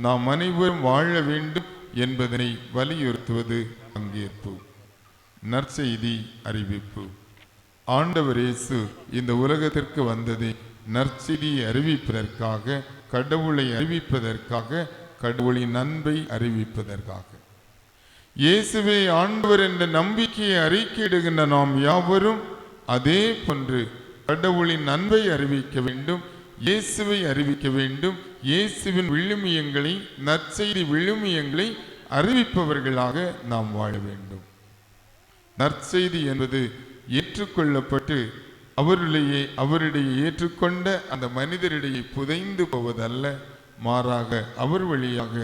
நாம் அனைவரும் வாழ வேண்டும் என்பதனை வலியுறுத்துவது பங்கேற்பு. நற்செய்தி அறிவிப்பு. ஆண்டவர் இயேசு இந்த உலகத்திற்கு வந்ததே நற்செய்தியை அறிவிப்பதற்காக, கடவுளை அறிவிப்பதற்காக, கடவுளின் அன்பை அறிவிப்பதற்காக. இயேசுவே ஆண்டவர் என்ற நம்பிக்கையை அறிக்கையிடுகின்ற நாம் யாவரும் அதே போன்று கடவுளின் அன்பை அறிவிக்க வேண்டும், இயேசுவை அறிவிக்க வேண்டும். இயேசுவின் விழுமியங்களை, நற்செய்தி விழுமியங்களை அறிவிப்பவர்களாக நாம் வாழ வேண்டும். நற்செய்தி என்பது ஏற்றுக்கொள்ளப்பட்டு அவரிடையே ஏற்றுக்கொண்ட அந்த மனிதரிடையே புதைந்து போவதல்ல, மாறாக அவர் வழியாக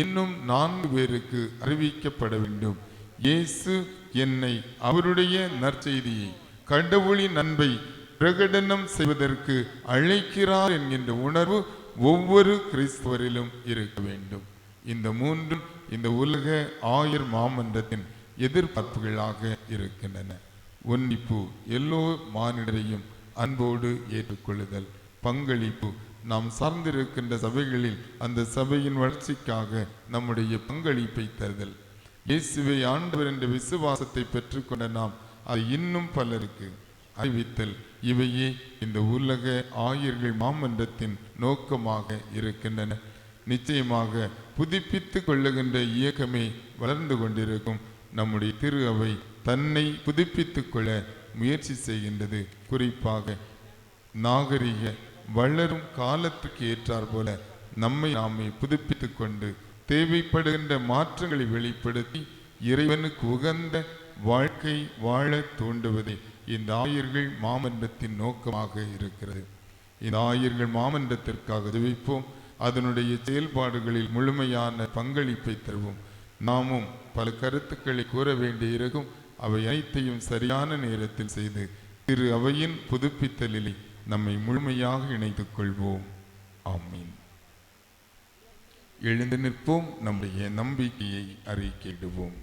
இன்னும் 4 பேருக்கு அறிவிக்கப்பட வேண்டும். இயேசு என்னை அவருடைய நற்செய்தியை, கடவுளின் அன்பை பிரகடனம் செய்வதற்கு அழைக்கிறார் என்கின்ற உணர்வு ஒவ்வொரு கிறிஸ்தவரிலும் இருக்க வேண்டும். இந்த 3 இந்த உலக ஆயர் மாமன்றத்தின் எதிர்பார்ப்புகளாக இருக்கின்றன. ஒன்னிப்பு, எல்லோ மானிடரையும் அன்போடு ஏற்றுக்கொள்ளுதல். பங்களிப்பு, நாம் சார்ந்திருக்கின்ற சபைகளில் அந்த சபையின் வளர்ச்சிக்காக நம்முடைய பங்களிப்பை தருதல். இயேசுவை ஆண்டவர் என்ற விசுவாசத்தை பெற்றுக்கொண்ட நாம் அதை இன்னும் பலருக்கு அறிவித்தல். இவையே இந்த உலக ஆயர்கள் மாமன்றத்தின் நோக்கமாக இருக்கின்றன. நிச்சயமாக புதுப்பித்து கொள்ளுகின்ற இயக்கமே வளர்ந்து கொண்டிருக்கும். நம்முடைய திரு அவை தன்னை புதுப்பித்து கொள்ள முயற்சி செய்கின்றது. குறிப்பாக நாகரிக வளரும் காலத்துக்கு ஏற்றார் போல நம்மை நாமே புதுப்பித்து கொண்டு தேவைப்படுகின்ற மாற்றங்களை வெளிப்படுத்தி இறைவனுக்கு உகந்த வாழ்க்கை வாழ தூண்டுவதே இந்த ஆயர்கள் மாமன்றத்தின் நோக்கமாக இருக்கிறது. இந்த ஆயர்கள் மாமன்றத்திற்காக ஜெபிப்போம். அதனுடைய செயல்பாடுகளில் முழுமையான பங்களிப்பை தருவோம். நாமும் பல கருத்துக்களை கூற வேண்டியிருக்கும். அவை அனைத்தையும் சரியான நேரத்தில் செய்து திரு அவையின் புதுப்பித்தலில் நம்மை முழுமையாக இணைத்துக் கொள்வோம். ஆமீன். எழுந்து நிற்போம். நம்முடைய நம்பிக்கையை அறிக்கையிடுவோம்.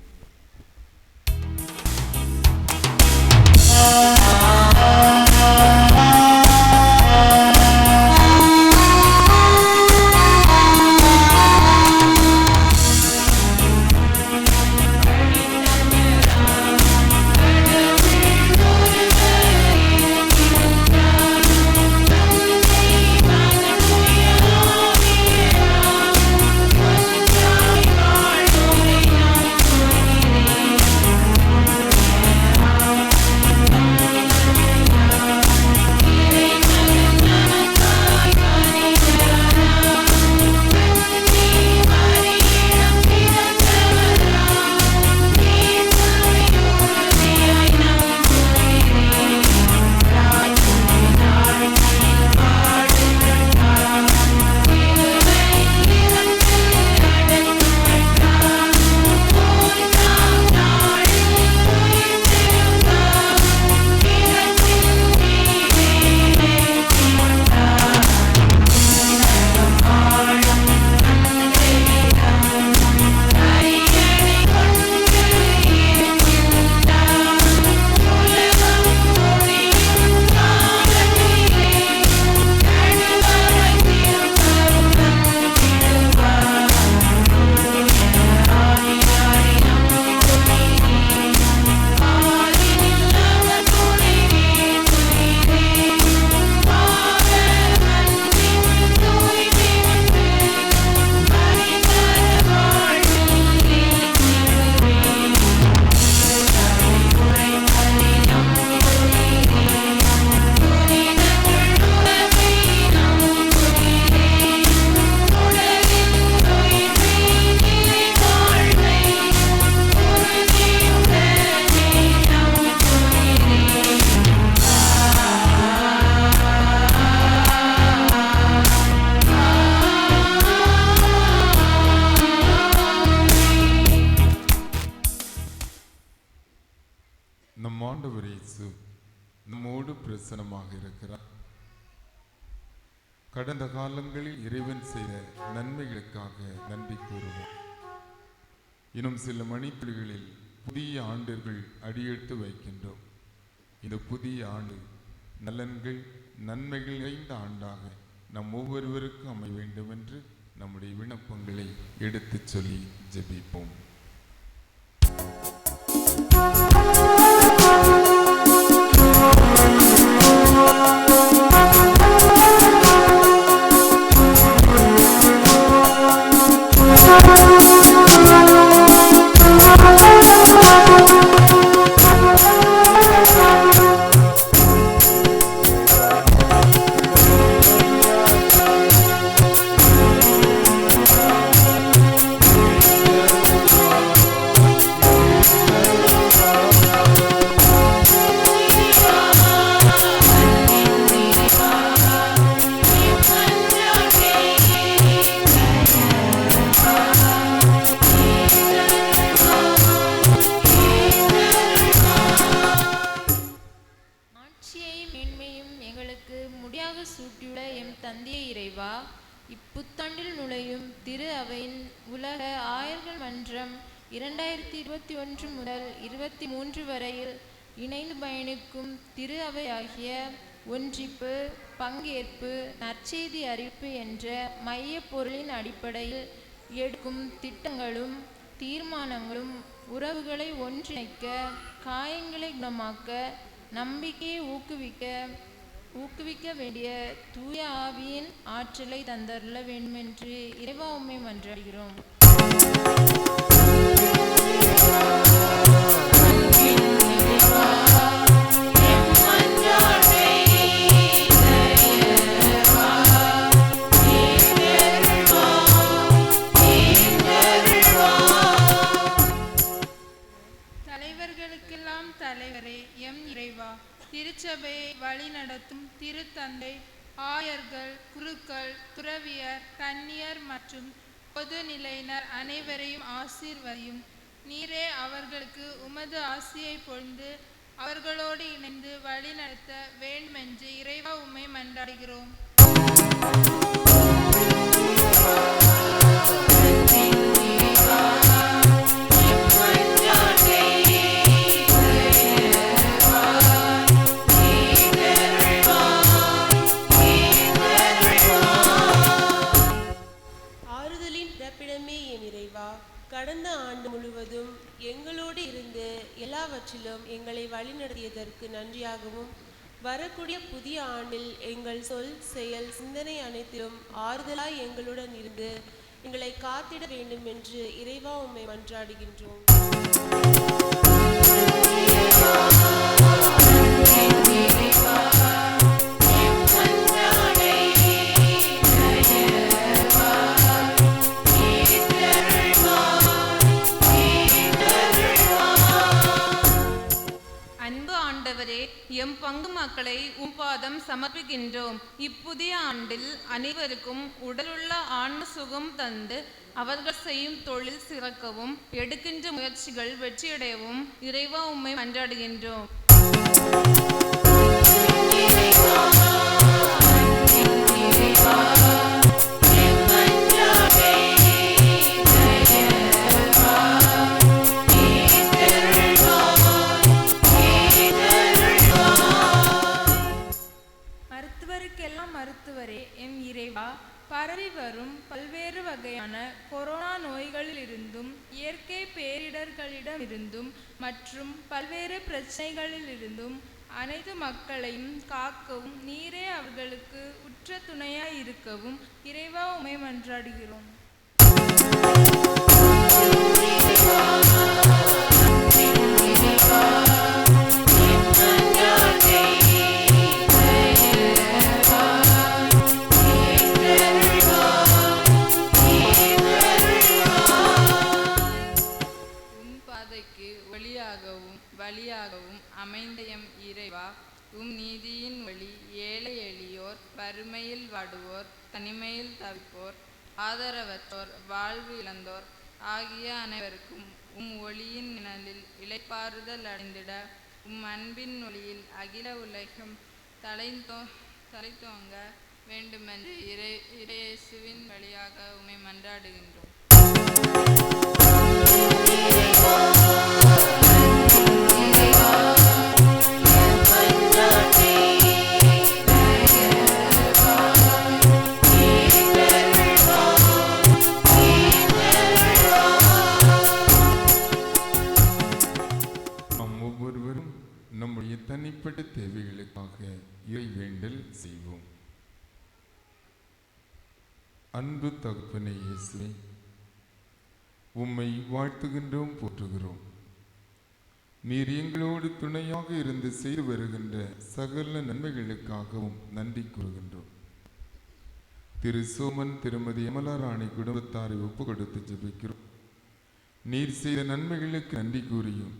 நம் ஆண்டவர் இயேசு நம்மோடு பிரசன்னமாக இருக்கிறார். கடந்த காலங்களில் இறைவன் செய்த நன்மைகளுக்காக நன்றி கூறுவோம். இன்னும் சில மணித்துளிகளில் புதிய ஆண்டுகள் அடியெடுத்து வைக்கின்றோம். இந்த புதிய ஆண்டு நலன்கள், நன்மைகள் நிறைந்த ஆண்டாக நம் ஒவ்வொருவருக்கும் அமைய வேண்டும் என்று நம்முடைய விண்ணப்பங்களை எடுத்துச் சொல்லி ஜெபிப்போம். Oh முடியாக சூட்டியுள்ள எம் தந்தையே இறைவா, இப்புத்தாண்டில் நுழையும் திரு அவையின் உலக ஆயர்கள் மன்றம் 2021 முதல் 23 வரையில் இணைந்து பயணிக்கும் திரு அவையாகிய ஒன்றிப்பு, பங்கேற்பு, நற்செய்தி அறிவிப்பு என்ற மைய பொருளின் அடிப்படையில் எடுக்கும் திட்டங்களும் தீர்மானங்களும் உறவுகளை ஒன்றிணைக்க, காயங்களை குணமாக்க, நம்பிக்கையை ஊக்குவிக்க வேண்டிய தூய ஆவியின் ஆற்றலை தந்தருள வேண்டுமென்று இறைவா உம்மை மன்றாடுகிறோம். தலைவர்களுக்கெல்லாம் தலைவரே எம் இறைவா, திருச்சபையை வழிநடத்தும் திருத்தந்தை, ஆயர்கள், குருக்கள், துறவியர், கன்னியர் மற்றும் பொதுநிலையினர் அனைவரையும் ஆசீர்வதியும். நீரே அவர்களுக்கு உமது ஆசியை பொழிந்து அவர்களோடு இணைந்து வழிநடத்த வேண்டுமென்று இறைவா உம்மை மன்றாடுகிறோம். கடந்த ஆண்டு முழுவதும் எங்களோடு இருந்து எல்லாவற்றிலும் எங்களை வழிநடத்தியதற்கு நன்றியாகவும், வரக்கூடிய புதிய ஆண்டில் எங்கள் சொல், செயல், சிந்தனை அனைத்திலும் ஆறுதலாய் எங்களுடன் இருந்து எங்களை காத்திட வேண்டும் என்று இறைவா உம்மை மன்றாடுகின்றோம். எம் பங்கு மக்களை உம்பாதம் சமர்ப்பிக்கின்றோம். இப்புதிய ஆண்டில் அனைவருக்கும் உடலுள்ள ஆன்ம சுகம் தந்து அவர்கள் செய்யும் தொழில் சிறக்கவும், எடுக்கின்ற முயற்சிகள் வெற்றியடையவும் இறைவா உம்மை மன்றாடுகின்றோம். மருத்துவரே எம் இறைவா, பரவி வரும் பல்வேறு வகையான கொரோனா நோய்களிலிருந்தும், இயற்கை பேரிடர்களிடமிருந்தும் மற்றும் பல்வேறு பிரச்சனைகளிலிருந்தும் அனைத்து மக்களையும் காக்கவும், நீரே அவர்களுக்கு உற்ற துணையாய் இருக்கவும் இறைவா உம்மை மன்றாடுகிறோம். வழியாகவும் அமைந்த எம் இறைவா, உம் நீதியின் வழி ஏழை எளியோர், வறுமையில் வாடுவோர், தனிமையில் தவிப்போர், ஆதரவற்றோர், வாழ்வு இழந்தோர் ஆகிய அனைவருக்கும் உம் ஒளியின் நிழலில் இளைப்பாறுதல் அடைந்திட உம் அன்பின் ஒளியில் அகில உலகம் தலைத்தோங்க வேண்டுமென்று இயேசுவின் வழியாக உம்மை மன்றாடுகின்றோம். நம்முடைய தனிப்பட்ட தேவைகளுக்காக இறைவேண்டல் செய்வோம். அன்பு தகப்பனே இயேசுவே, உம்மை வாழ்த்துகின்றோம், போற்றுகிறோம். நீர் எங்களோடு துணையாக இருந்து செய்து வருகின்ற சகல நன்மைகளுக்காகவும் நன்றி கூறுகின்றோம். திரு சோமன், திருமதி அமலாராணி குடும்பத்தாரை ஒப்பு கொடுத்து ஜெபிக்கிறோம். நீர் செய்த நன்மைகளுக்கு நன்றி கூறியும்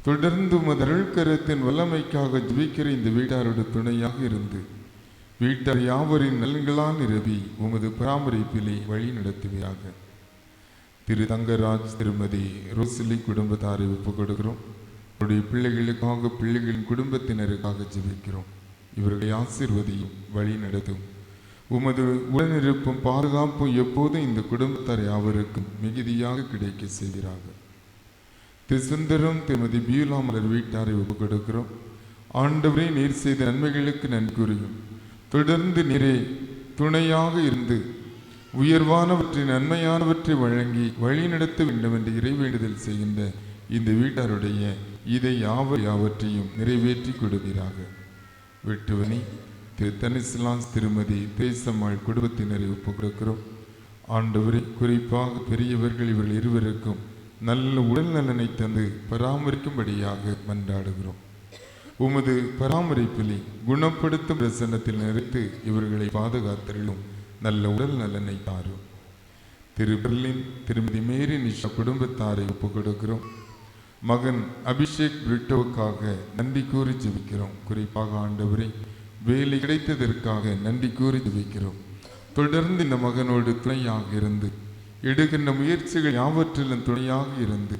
தொடர்ந்து உமது அருள்கரத்தின் வல்லமைக்காக ஜெபிக்கிற இந்த வீட்டாரோடு துணையாக இருந்து வீட்டார் யாவரின் நலன்களால் நிரவி உமது பராமரிப்பிலே வழி நடத்துவீராக. திரு தங்கராஜ், திருமதி ரோசிலி குடும்பத்தாரை ஒப்பு கொடுக்கிறோம். அவருடைய பிள்ளைகளுக்காக, பிள்ளைகளின் குடும்பத்தினருக்காக ஜெபிக்கிறோம். இவர்களை ஆசீர்வதியும் வழி நடத்தும். உமது உடனிருப்பும் பாதுகாப்பும் எப்போதும் இந்த குடும்பத்தார் யாவருக்கும் மிகுதியாக கிடைக்க செய்கிறார்கள். திரு சுந்தரம் திருமதி பியூலா மலர் வீட்டாரை ஒப்புக் கொடுக்கிறோம். ஆண்டவரே, நீர் செய்த நன்மைகளுக்கு நன்றி கூறியும் தொடர்ந்து நீரே துணையாக இருந்து உயர்வானவற்றை நன்மையானவற்றை வழங்கி வழி நடத்த வேண்டும் என்று இறைவேண்டுதல் செய்கின்ற இந்த வீட்டாருடைய இதை யாவற்றையும் நிறைவேற்றி கொடுப்பீராக. வெட்டுவனி திரு தனிஸ்லாஸ் திருமதி தேசம்மாள் குடும்பத்தினரை ஒப்புக் கொடுக்கிறோம். ஆண்டவரே, குறிப்பாக பெரியவர்கள் இவர்கள் இருவருக்கும் நல்ல உடல் நலனை தந்து பராமரிக்கும்படியாக மன்றாடுகிறோம். உமது பராமரிப்பிலே குணப்படுத்தும் பிரசன்னத்தில் நிறைத்து இவர்களை பாதுகாத்தருளும் நல்ல உடல் நலனை தாரும். திரு பெர்லின் திருமதி மேரி நிஷா குடும்பத்தாரை ஒப்புக் கொடுக்கிறோம். மகன் அபிஷேக் பிரிட்டோவுக்காக நன்றி கூறி ஜெபிக்கிறோம். குறிப்பாக ஆண்டவரே, வேலை கிடைத்ததற்காக நன்றி கூறி ஜெபிக்கிறோம். தொடர்ந்து இந்த மகனோடு துணையாக இருந்து எடுக்கின்ற முயற்சிகள் யாவற்றிலும் துணையாக இருந்து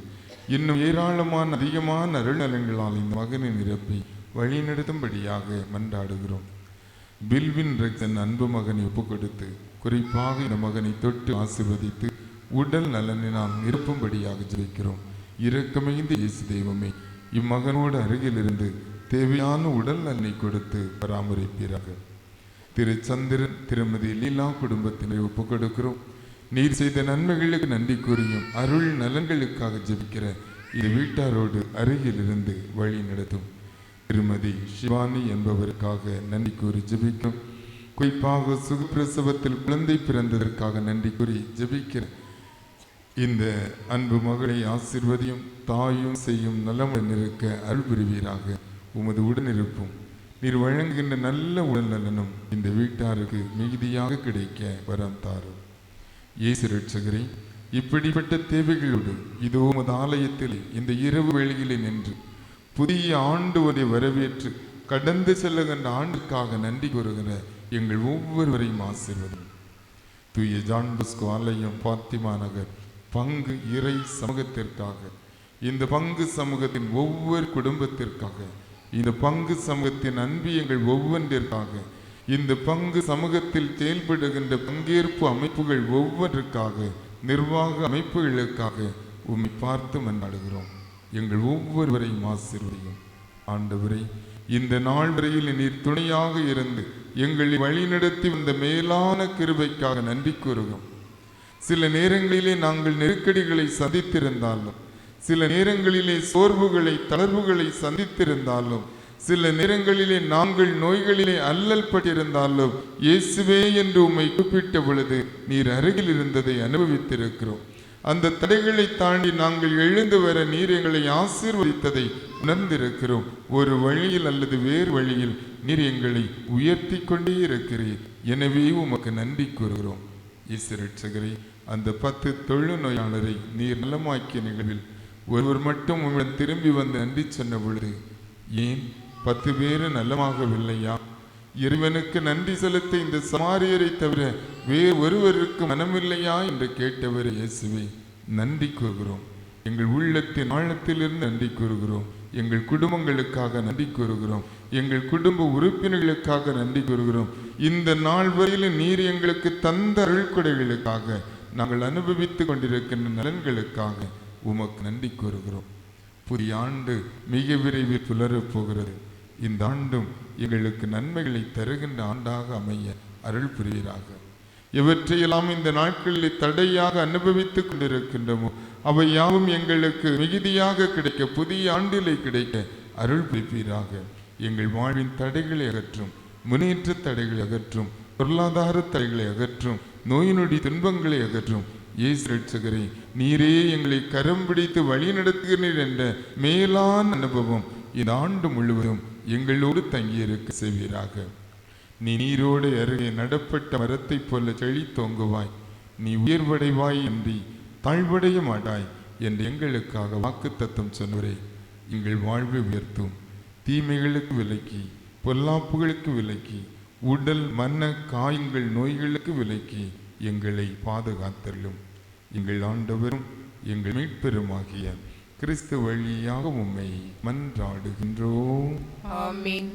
இன்னும் ஏராளமான அதிகமான அருள்நலங்களால் இந்த மகனை நிரப்பி வழிநடத்தும்படியாக மன்றாடுகிறோம். பில்வின் ரக்தன் அன்பு மகனை ஒப்புக் கொடுத்து குறிப்பாக இந்த மகனை தொட்டு ஆசீர்வதித்து உடல் நலனினால் நிரப்பும்படியாக ஜெபிக்கிறோம். இரக்கமிகுந்த இயேசு தெய்வமே, இம்மகனோடு அருகில் இருந்து தேவையான உடல் நலனை கொடுத்து பராமரிப்பீராக. திரு சந்திரன் திருமதி லீலா குடும்பத்தினை ஒப்புக் கொடுக்கிறோம். நீர் செய்த நன்மைகளுக்கு நன்றி கூறியும் அருள் நலன்களுக்காக ஜெபிக்கிற இது வீட்டாரோடு அருகில் இருந்து வழி நடத்தும். திருமதி சிவானி என்பவருக்காக நன்றி கூறி ஜெபிக்கும். குறிப்பாக சுகப்பிரசவத்தில் குழந்தை பிறந்ததற்காக நன்றி கூறி ஜெபிக்கிற இந்த அன்பு மகளை ஆசீர்வதியும் தாயும் செய்யும் நலமுடன் இருக்க அருள் புரிவீராக. உமது உடனிருப்பும் நீர் வழங்குகின்ற நல்ல உடல் நலனும் இந்த வீட்டாருக்கு மிகுதியாக கிடைக்க வரம் தாரும். இயேசு ரட்சகரே, இப்படிப்பட்ட தேவைகளோடு இதோ உமது ஆலயத்தில் இந்த இரவு வேளையிலே நின்று புதிய ஆண்டு ஒன்றை வரவேற்று கடந்து செல்லுகின்ற ஆண்டுக்காக நன்றி கூறுகிற எங்கள் ஒவ்வொருவரையும் ஆசீர்வதியும். தூய ஜான் பஸ்கோ ஆலயம் பாத்திமா நகர் பங்கு இறை சமூகத்திற்காக, இந்த பங்கு சமூகத்தின் ஒவ்வொரு குடும்பத்திற்காக, இந்த பங்கு சமூகத்தின் அன்பியங்கள் ஒவ்வொன்றிற்காக, இந்த பங்கு சமூகத்தில் செயல்படுகின்ற பங்கேற்பு அமைப்புகள் ஒவ்வொன்றுக்காக, நிர்வாக அமைப்புகளுக்காக உம்மை பார்த்து மன்றாடுகிறோம். எங்கள் ஒவ்வொருவரையும் ஆசீர்வதியும். ஆண்டவரை, இந்த நாள் வரையில் நீர் துணையாக இருந்து எங்களை வழிநடத்தி வந்த மேலான கிருபைக்காக நன்றி கூறுகிறோம். சில நேரங்களிலே நாங்கள் நெருக்கடிகளை சந்தித்திருந்தாலும், சில நேரங்களிலே சோர்வுகளை தளர்வுகளை சந்தித்திருந்தாலும், சில நேரங்களிலே நாங்கள் நோய்களிலே அல்லல் பட்டிருந்தாலும் இயேசுவே என்று உம்மை கூப்பிட்ட பொழுது நீர் அருகில் இருந்ததை அனுபவித்திருக்கிறோம். அந்த தடைகளை தாண்டி நாங்கள் எழுந்து வர நீர் எங்களை ஆசீர்வதித்ததை உணர்ந்திருக்கிறோம். ஒரு வழியில் அல்லது வேறு வழியில் நீர் எங்களை உயர்த்தி கொண்டே இருக்கிறீர். எனவே உமக்கு நன்றி கூறுகிறோம். இயேசு ரட்சகரே, அந்த 10 தொழுநோயாளரை நீர் நலமாக்கிய நிகழ்வில் ஒருவர் மட்டும் உம்மிடம் திரும்பி வந்து நன்றி சொன்ன பொழுது, ஏன் 10 பேரும் நலமாகவில்லையா? இறைவனுக்கு நன்றி செலுத்த இந்த சமாரியரை தவிர வேறு ஒருவருக்கு மனமில்லையா என்று கேட்டவர் இயேசுவே, நன்றி கூறுகிறோம். எங்கள் உள்ளத்தின் ஆழத்திலிருந்து நன்றி கூறுகிறோம். எங்கள் குடும்பங்களுக்காக நன்றி கூறுகிறோம். எங்கள் குடும்ப உறுப்பினர்களுக்காக நன்றி கூறுகிறோம். இந்த நாள் வரையில் நீர் எங்களுக்கு தந்த அருள்கொடைகளுக்காக, நாங்கள் அனுபவித்துக் கொண்டிருக்கின்ற நலன்களுக்காக உமக்கு நன்றி கூறுகிறோம். புதிய ஆண்டு மிக விரைவில் புலரப் போகிறது. இந்த ஆண்டும் எங்களுக்கு நன்மைகளை தருகின்ற ஆண்டாக அமைய அருள் புரிவீராக. இவற்றையெல்லாம் இந்த நாட்களில் தடையாக அனுபவித்துக் கொண்டிருக்கின்றோமோ அவை யாவும் எங்களுக்கு மிகுதியாக கிடைக்க, புதிய ஆண்டிலே கிடைக்க அருள் புரிவீராக. எங்கள் வாழ்வின் தடைகளை அகற்றும், முன்னேற்ற தடைகளை அகற்றும், பொருளாதார தடைகளை அகற்றும், நோய் நொடி துன்பங்களை அகற்றும். இயேசு ரட்சகரே, நீரே எங்களை கரம் பிடித்து வழி நடத்துகிறீர் என்ற மேலான அனுபவம் இந்த ஆண்டு முழுவதும் எங்களோடு தங்கியிருக்க செய்வீராக. நீ நீரோடு அருகே நடப்பட்ட மரத்தை போல செழித்தோங்குவாய், நீ உயர்வடைவாய் என்று தாழ்வடைய மாட்டாய் என்று எங்களுக்காக வாக்கு தத்தம் சொன்னவரே, எங்கள் வாழ்வை உயர்த்தும். தீமைகளுக்கு விலக்கி, பொல்லாப்புகளுக்கு விலக்கி, உடல் மன காயங்கள் நோய்களுக்கு விலக்கி எங்களை பாதுகாத்தருளும். எங்கள் ஆண்டவரும் எங்கள் மீட்பெருமாகிய கிறிஸ்து வழியாக உம்மை மன்றாடுகின்றோம். ஆமென்.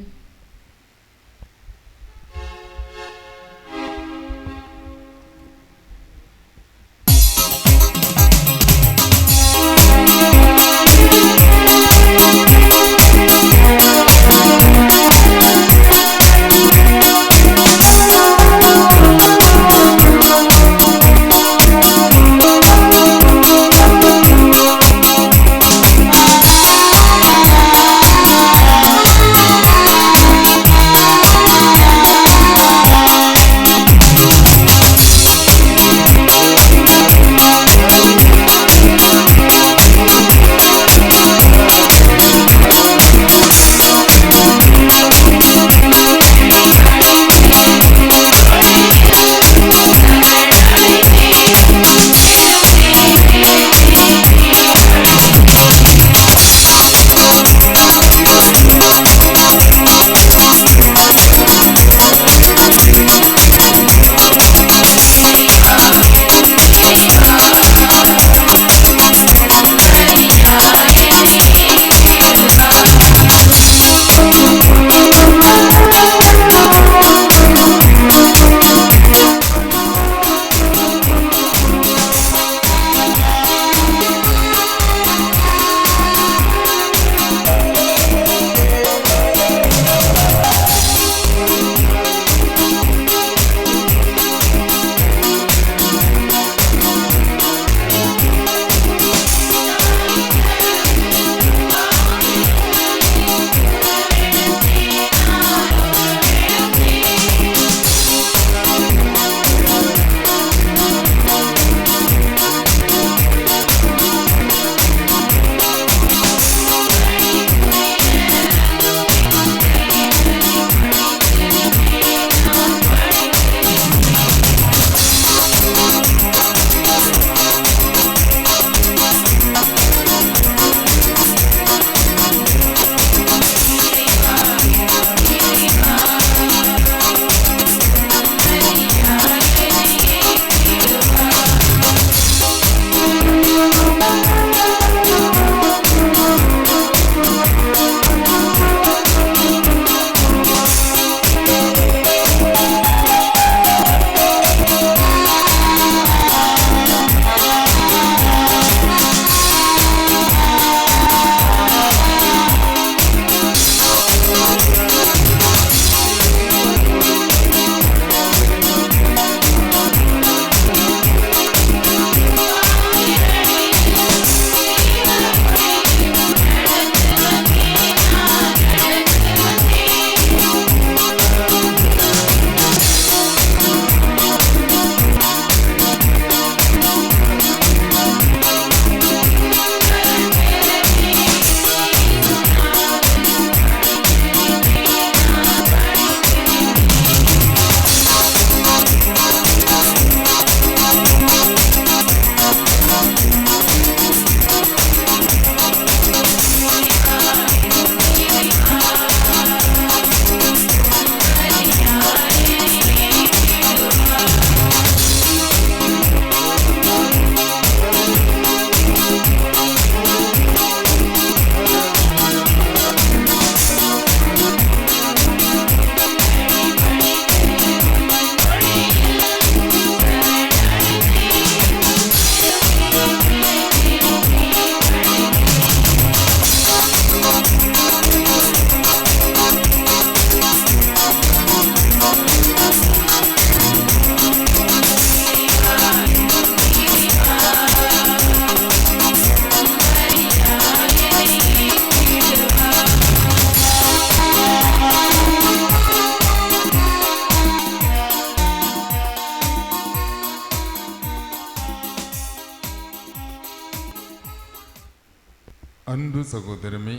அன்பு சகோதரமே,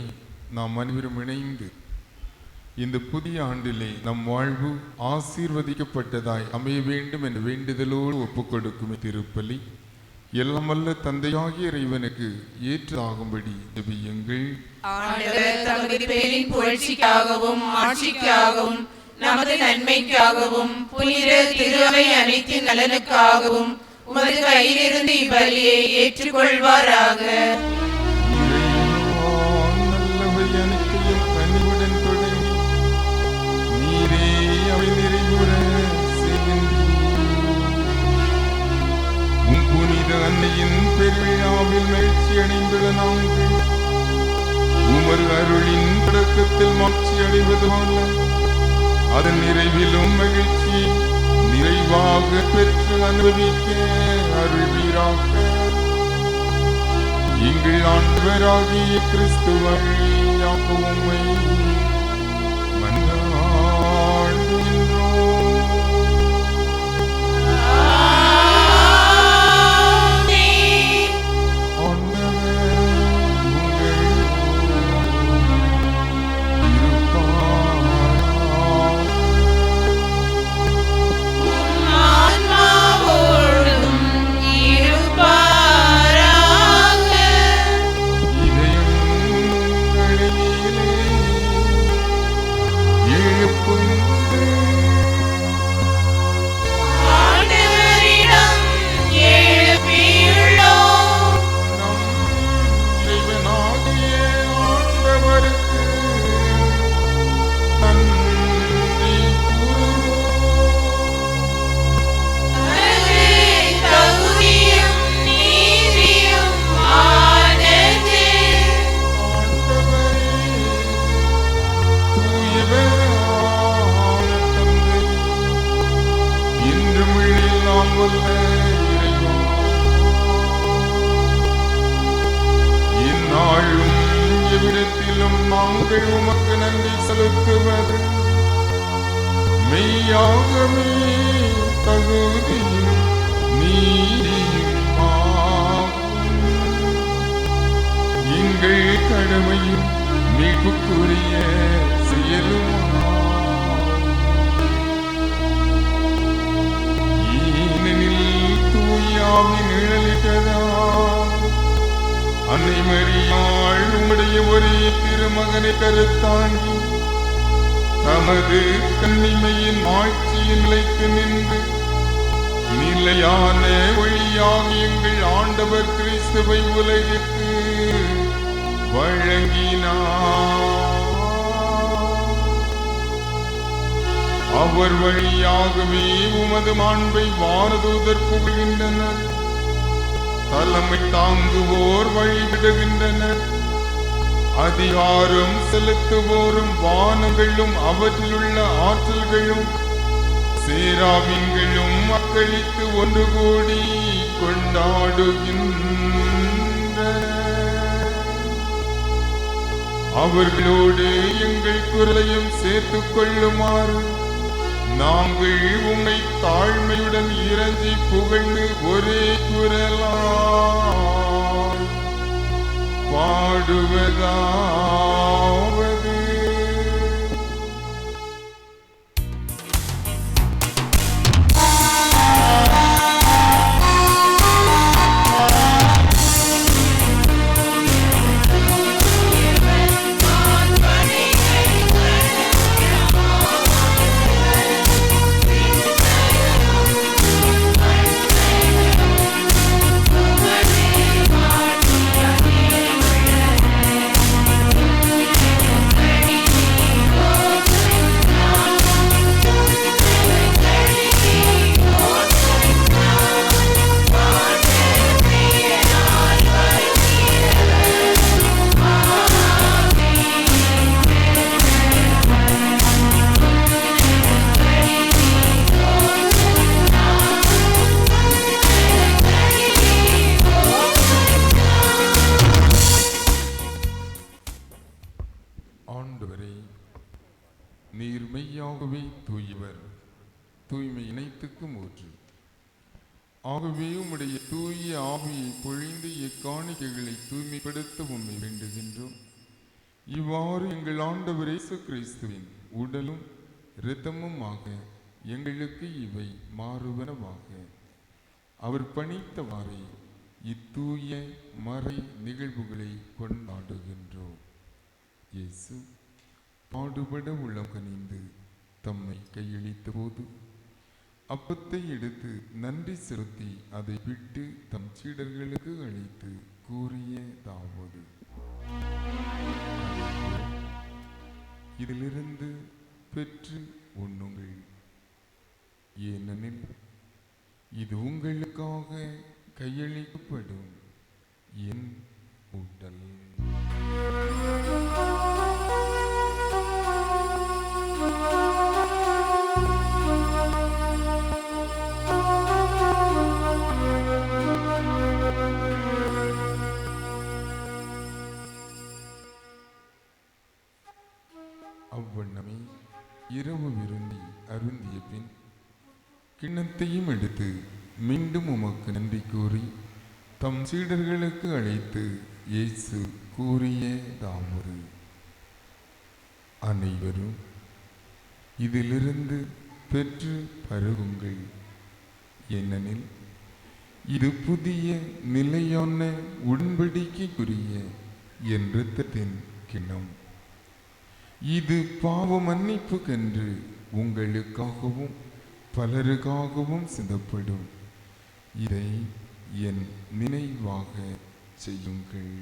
நாம் அனைவரும் இணைந்து இந்த புதிய ஆண்டிலே நம் வாழ்வு ஆசீர்வதிக்கப்பட்டதாய் அமைய வேண்டும் என்ற வேண்டுதலோடு ஒப்புக்கொடுக்கும் திருப்பலி எல்லாம் வல்ல தந்தையாகிய இறைவனுக்கு ஏற்றாகும்படி ஜெபியுங்கள். ஆண்டவர் தமது பேரின் புகழ்ச்சிக்காகவும் ஆட்சிக்காகவும் நமது நன்மைக்காகவும் புனித திருவை அனைத்தின் நலனுக்காகவும் உமது கையிலிருந்து இப்பலியை ஏற்றுக்கொள்வாராக. நல்லவை அனைத்தையும் கனிவுடன் தொடங்கி நீரே அவை நிறைவுற செய்கின்றீர். உம் புனித அன்னையின் பெருவிழாவில் மகிழ்ச்சி அடைந்துள்ள நாங்கள் உமது அருளின் தொடக்கத்தில் மாட்சி அடைவது போல அதன் நிறைவிலும் மகிழ்ச்சி நிறைவாக பெற்று அனுபவிக்க அருள்வீராக. எங்கள் ஆண்டவராகிய கிறிஸ்து வழியாக உம்மை மன்றாடுகின்றோம். நாங்கள் உமக்கு நன்றி செலுத்துவது மெய்யாகவே தகுதியும் நீதியுமாகும். எங்கள் கடமையும் மீட்புக்குரிய செயலுமாகும். ஏனெனில் தூயாவின் நிழலிட்டதா அன்னை மரியாள் உம்முடைய ஒரே திருமகனை கருத்தாங்கி தமது கன்னிமையின் ஆட்சியின் நிலைத்து நின்று நிலையான ஒளியாக எங்கள் ஆண்டவர் கிறிஸ்துவை உலகிற்கு வழங்கினார். அவர் வழியாகவே உமது மாண்பை வானதூதர் புகழ்கின்றனர். தலைமை தாங்குவோர் வழிவிடுகின்றனர். அதிகாரம் செலுத்துவோரும் வானங்களும் அவற்றிலுள்ள ஆற்றல்களும் சேராவின்களும் மக்களித்து ஒன்று கூடி கொண்டாடுகின்றனர். அவர்களோடு எங்கள் குரலையும் சேர்த்துக் கொள்ளுமாறு நாங்கள் உம்மை தாழ்மையுடன் இறஞ்சி புகழ்ந்து ஒரே குரலாய் பாடுவதாவது. Amen. தூய்மை இணைத்துக்கும் ஊற்று. ஆகவே உம்முடைய தூய ஆவியை பொழிந்து இக்காணிக்கைகளை தூய்மைப்படுத்த உம்மை வேண்டுகின்றோம். இவ்வாறு எங்கள் ஆண்டவர் இயேசு கிறிஸ்துவின் உடலும் இரத்தமுமாக எங்களுக்கு இவை மாறுவனவாக. அவர் பணித்தவாறே இத்தூய மறை நிகழ்வுகளை கொண்டாடுகின்றோம். இயேசு பாடுபட உள்ளம் கனிந்து தம்மை கையளித்த போது அப்பத்தை எடுத்து நன்றி செலுத்தி அதை விட்டு தம் சீடர்களுக்கு அளித்து கூறியதாவது: இதிலிருந்து பெற்று உண்ணுங்கள், ஏனெனில் இது உங்களுக்காக கையளிக்கப்படும் என் உடல். அவ்வண்ணமே இரவு விருந்தி அருந்திய பின் கிண்ணத்தையும் எடுத்து மீண்டும் உமக்கு நன்றி கூறி தம் சீடர்களுக்கு அழைத்து இயேசு கூறியதாவது: அனைவரும் இதிலிருந்து பெற்று பருகுங்கள், ஏனெனில் இது புதிய நிலையான உடன்படிக்கைக்குரிய என் இரத்தத்தின் கிண்ணம். இது பாவ மன்னிப்புக்கென்று உங்களுக்காகவும் பலருக்காகவும் சிந்தப்படும். இதை என் நினைவாக செய்யுங்கள்.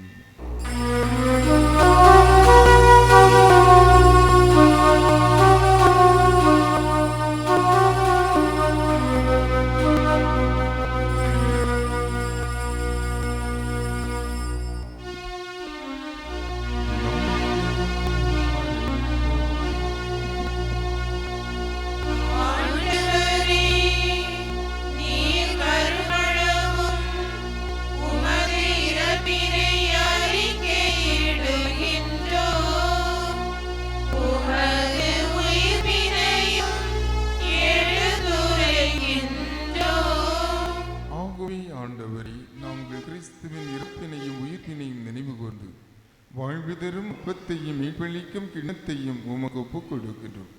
வாழ்விதரும் அப்பத்தையும் மீட்பளிக்கும் கிண்ணத்தையும் உமக்கு ஒப்புக் கொடுக்கின்றோம்.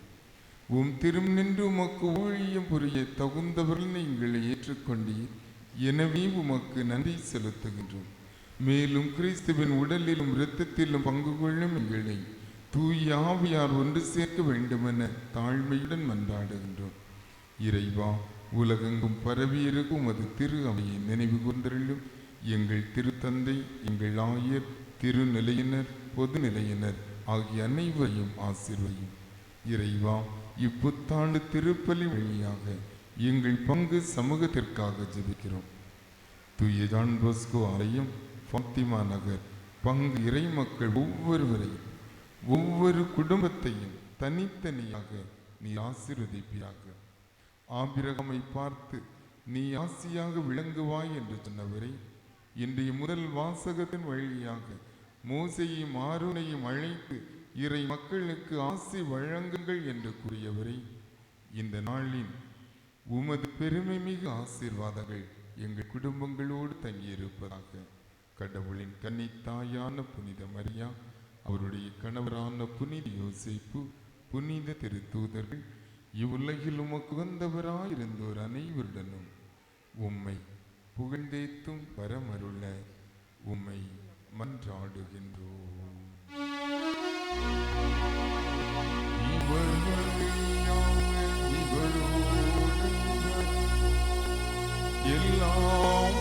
உம் திரும் நின்று உமக்கு ஊழியம் புரிய தகுந்தவர்கள் எங்களை ஏற்றுக்கொண்டீர். எனவே உமக்கு நன்றி செலுத்துகின்றோம். மேலும் கிறிஸ்துவின் உடலிலும் இரத்தத்திலும் பங்கு கொள்ளும் எங்களை தூய ஆவியார் ஒன்று சேர்க்க வேண்டுமென தாழ்மையுடன் மன்றாடுகின்றோம். இறைவா, உலகெங்கும் பரவியிருக்கும் உமது திரு அவையை நினைவு கூர்ந்தருளும். எங்கள் திருத்தந்தை, எங்கள் ஆயர், திருநிலையினர், பொது நிலையினர் ஆகிய அனைவரையும் ஆசீர்வதியும். இறைவா, இப்புத்தாண்டு திருப்பலி வழியாக எங்கள் பங்கு சமூகத்திற்காக ஜெபிக்கிறோம். தூய ஜான் போஸ்கோ ஆலயம், ஃபாத்திமா நகர் பங்கு இறை மக்கள் ஒவ்வொருவரையும் ஒவ்வொரு குடும்பத்தையும் தனித்தனியாக நீ ஆசீர்வதிப்பியாக. ஆபிரகாமை பார்த்து நீ ஆசியாக விளங்குவாய் என்று சொன்னவரை இன்றைய முதல் வாசகத்தின் வழியாக மோசையும் ஆரோனையும் அழைத்து இறை மக்களுக்கு ஆசி வழங்குங்கள் என்று கூறியவரை இந்த நாளில் உமது பெருமை மிகு ஆசீர்வாதங்கள் எங்கள் குடும்பங்களோடு தங்கியிருப்பதாக. கடவுளின் கன்னித்தாயான புனித மரியா, அவருடைய கணவரான புனித யோசேப்பு, புனித திருத்தூதர்கள், இவ்வுலகில் உமக்கு வந்தவராயிருந்தோர் அனைவருடனும் உம்மை புகழ்ந்தேத்தும் வரமருள உம்மை மன்றாடுகின்றோம். எல்லாம்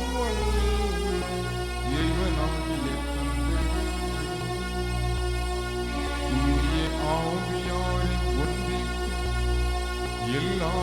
இறைவனாகிய தந்தை, தூய ஆவியாரின் ஒன்றிற்கு எல்லா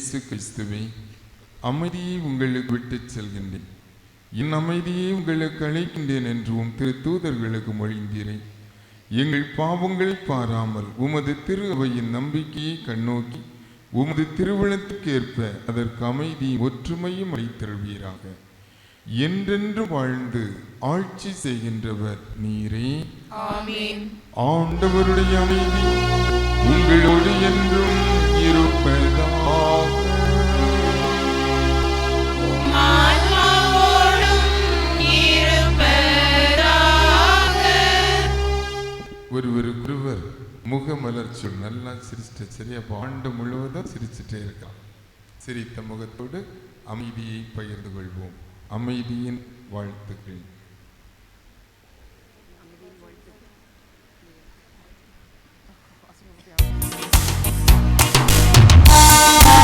இயேசு கிறிஸ்துவே, அமைதியை உங்களுக்கு விட்டுச் செல்கின்றேன், என் அமைதியை உங்களுக்கு அளிக்கின்றேன் என்று உம் திரு தூதர்களுக்கு மொழிந்தீரே. எங்கள் பாவங்களை பாராமல் உமது திரு அவையின் நம்பிக்கையை கண்ணோக்கி உமது திருவுளத்துக்கு ஏற்ப அதற்கு அமைதி ஒற்றுமையும் அளித்தருள்வீராக. என்றென்று வாழ்ந்து ஆட்சி செய்கின்றவர் நீரே. ஆமென். ஆண்டவருடைய அமைதி உங்களோடு என்றும் இருப்பதாக. ஒருவருக்கொருவர் முகமலர் சொல். நல்லா சிரிச்சிட்டு சரி. அப்போ ஆண்டு முழுவதும் சிரிச்சுட்டே இருக்கான். சிரித்த முகத்தோடு அமைதியை பகிர்ந்து கொள்வோம். அமைதியின் வாழ்த்துக்கள். ஆமென்.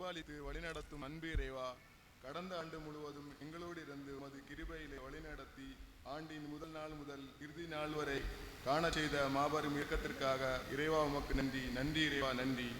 பரிபாலித்து வழிநடத்தும் அன்பு இறைவா, கடந்த ஆண்டு முழுவதும் எங்களோடு இருந்து உமது கிருபையிலே வழிநடத்தி ஆண்டின் முதல் நாள் முதல் இறுதி நாள் வரை காண செய்த மாபெரும் இயக்கத்திற்காக இறைவா உமக்கு நன்றி. நன்றி இறைவா, நன்றி.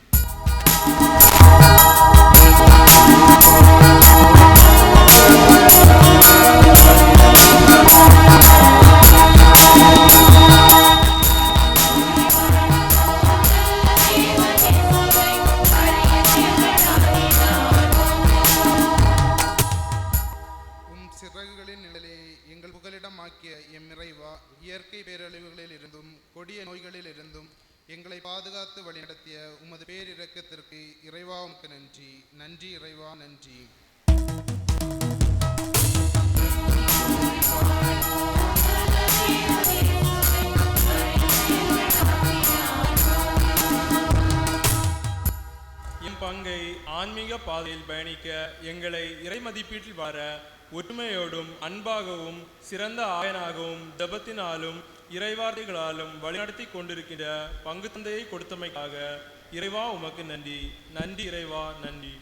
சிறகுகளின் நிழலை எங்கள் புகலிடமாக்கிய எம் இறைவா, இயற்கை பேரழிவுகளில் இருந்தும் கொடிய நோய்களில் இருந்தும் எங்களை பாதுகாத்து வழிநடத்திய உமது பேரிரக்கத்திற்கு இறைவா உமக்கு நன்றி. நன்றி இறைவா, நன்றி. எம் பங்கை ஆன்மீக பாதையில் பயணிக்க எங்களை இறை மதிப்பீட்டில் வர ஒற்றுமையோடும் அன்பாகவும் சிறந்த ஆயனாகவும் ஜபத்தினாலும் இறைவார்த்தைகளாலும் வழிநடத்தி கொண்டிருக்கிற பங்கு தந்தையை கொடுத்தமைக்காக இறைவா உமக்கு நன்றி. நன்றி இறைவா, நன்றி.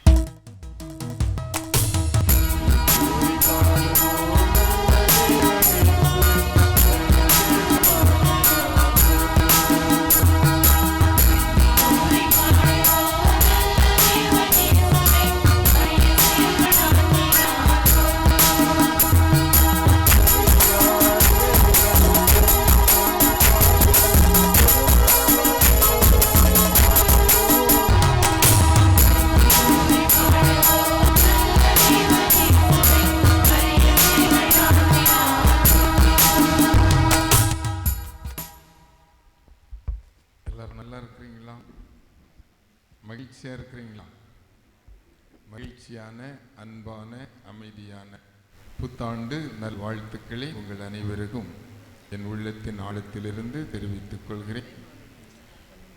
மகிழ்ச்சியாக இருக்கிறீங்களா? மகிழ்ச்சியான, அன்பான, அமைதியான புத்தாண்டு நல்வாழ்த்துக்களை உங்கள் அனைவருக்கும் என் உள்ளத்தின் ஆழத்திலிருந்து தெரிவித்துக் கொள்கிறேன்.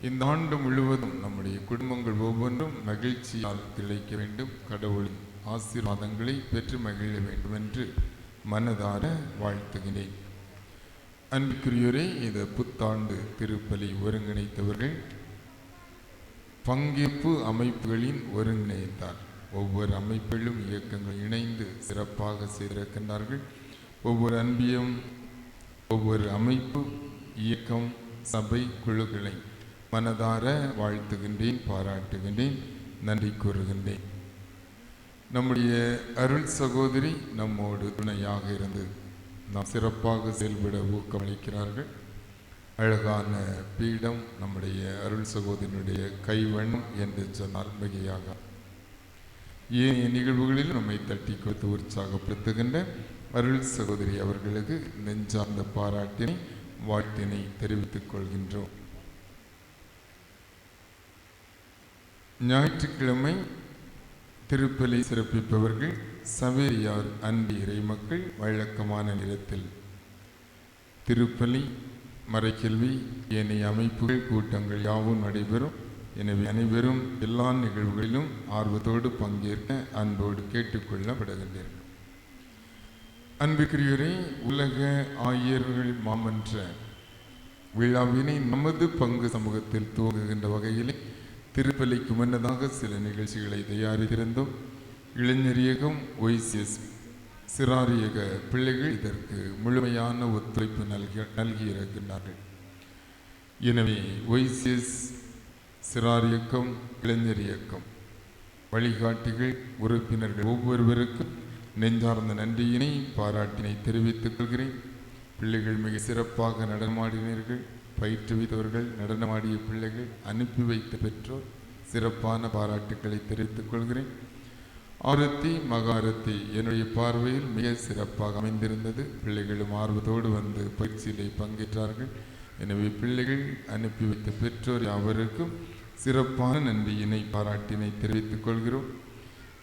இந்த ஆண்டு முழுவதும் நம்முடைய குடும்பங்கள் ஒவ்வொன்றும் மகிழ்ச்சியால் திளைக்க வேண்டும், கடவுளின் ஆசீர்வாதங்களை பெற்று மகிழ வேண்டும் என்று மனதார வாழ்த்துகிறேன். அன்புக்குரியோரே, இந்த புத்தாண்டு திருப்பலி ஒருங்கிணைத்தவர்கள் பங்கேற்பு அமைப்புகளின் ஒருங்கிணைத்தார். ஒவ்வொரு அமைப்புகளும் இயக்கங்கள் இணைந்து சிறப்பாக செய்திருக்கின்றார்கள். ஒவ்வொரு அன்பியும், ஒவ்வொரு அமைப்பு, இயக்கம், சபை குழுக்களை மனதார வாழ்த்துகின்றேன், பாராட்டுகின்றேன், நன்றி கூறுகின்றேன். நம்முடைய அருள் சகோதரி நம்மோடு துணையாக இருந்து நாம் சிறப்பாக செயல்பட ஊக்கமளிக்கிறார்கள். அழகான பீடம் நம்முடைய அருள் சகோதரனுடைய கைவண்ணம் என்று சொன்னால் மிகையாக. ஏனைய நிகழ்வுகளில் நம்மை தட்டி கொடுத்து உற்சாகப்படுத்துகின்ற அருள் சகோதரி அவர்களுக்கு நெஞ்சார்ந்த பாராட்டினை, வாழ்த்தினை தெரிவித்துக் கொள்கின்றோம். ஞாயிற்றுக்கிழமை திருப்பலி சிறப்பிப்பவர்கள் சவேரியார் அன்பு இறைமக்கள். வழக்கமான நேரத்தில் திருப்பலி, மறைக்கல்வி, ஏனைய அமைப்புகள், கூட்டங்கள் யாவும் நடைபெறும். எனவே அனைவரும் எல்லா நிகழ்வுகளிலும் ஆர்வத்தோடு பங்கேற்க அன்போடு கேட்டுக்கொள்ளப்படுகின்றனர். அன்புக்குரியோரே, உலக ஆயர்கள் மாமன்ற விழாவினை நமது பங்கு சமூகத்தில் துவங்குகின்ற வகையிலே திருப்பலிக்கு முன்னதாக சில நிகழ்ச்சிகளை தயாரித்திருந்தோம். இளைஞரியகம், ஒய்சிஎஸ் சிறாரியக பிள்ளைகள் இதற்கு முழுமையான ஒத்துழைப்பு நல்கியிருக்கின்றார்கள். எனவே ஒய்சிஎஸ் சிறாரியக்கம், இளைஞர் இயக்கம் வழிகாட்டிகள், உறுப்பினர்கள் ஒவ்வொருவருக்கும் நெஞ்சார்ந்த நன்றியினை, பாராட்டினை தெரிவித்துக் கொள்கிறேன். பிள்ளைகள் மிக சிறப்பாக நடனமாடினீர்கள். பயிற்றுவித்தவர்கள், நடனமாடிய பிள்ளைகள், அனுப்பி வைத்த பெற்றோர் சிறப்பான பாராட்டுக்களை தெரிவித்துக் கொள்கிறேன். ஆரத்தி, மகாரத்தி என்னுடைய பார்வையில் மிக சிறப்பாக அமைந்திருந்தது. பிள்ளைகளும் ஆர்வத்தோடு வந்து பயிற்சியிலே பங்கேற்றார்கள். எனவே பிள்ளைகள், அனுப்பி வைத்த பெற்றோர் யாவருக்கும் சிறப்பான நன்றியினை, பாராட்டினை தெரிவித்துக் கொள்கிறோம்.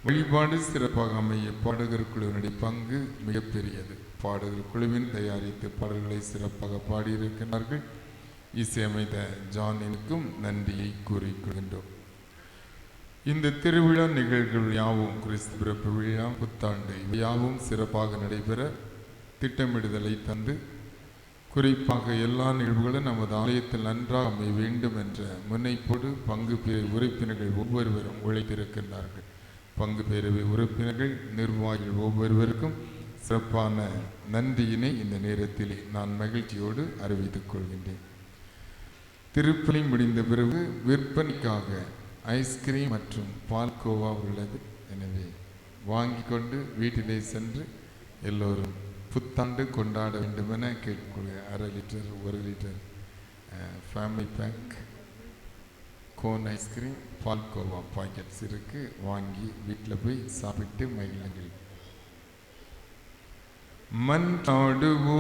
வழிபாடு சிறப்பாக அமைய பாடகர் குழுவினுடைய பங்கு மிகப்பெரியது. பாடகர் குழுவின் தயாரித்து பாடல்களை சிறப்பாக பாடியிருக்கிறார்கள். இசையமைத்த ஜானினுக்கும் நன்றியை கூறிக்கொள்கின்றோம். இந்த திருவிழா நிகழ்வுகள் யாவும், கிறிஸ்து பிறப்பு விழா, புத்தாண்டு, யாவும் சிறப்பாக நடைபெற திட்டமிடுதலை தந்து குறிப்பாக எல்லா நிகழ்வுகளும் நமது ஆலயத்தில் நன்றாக அமைய வேண்டும் என்ற முனைப்போடு பங்கு பேரவை உறுப்பினர்கள் ஒவ்வொருவரும் உழைத்திருக்கின்றார்கள். பங்கு பேரவை உறுப்பினர்கள், நிர்வாகிகள் ஒவ்வொருவருக்கும் சிறப்பான நன்றியினை இந்த நேரத்தில் நான் மகிழ்ச்சியோடு அறிவித்துக் கொள்கின்றேன். திருப்பலி முடிந்த பிறகு விற்பனைக்காக ஐஸ்கிரீம் மற்றும் பால்கோவா உள்ளது. எனவே வாங்கி கொண்டு வீட்டிலே சென்று எல்லோரும் புத்தாண்டு கொண்டாட வேண்டுமென கேட்கக்கூடிய 1/2 litre 1 litre family pack cone ice cream பால்கோவா பாக்கெட்ஸ் இருக்கு. வாங்கி வீட்டில் போய் சாப்பிட்டு மகிழுங்கள். மன்றாடுவோமாக.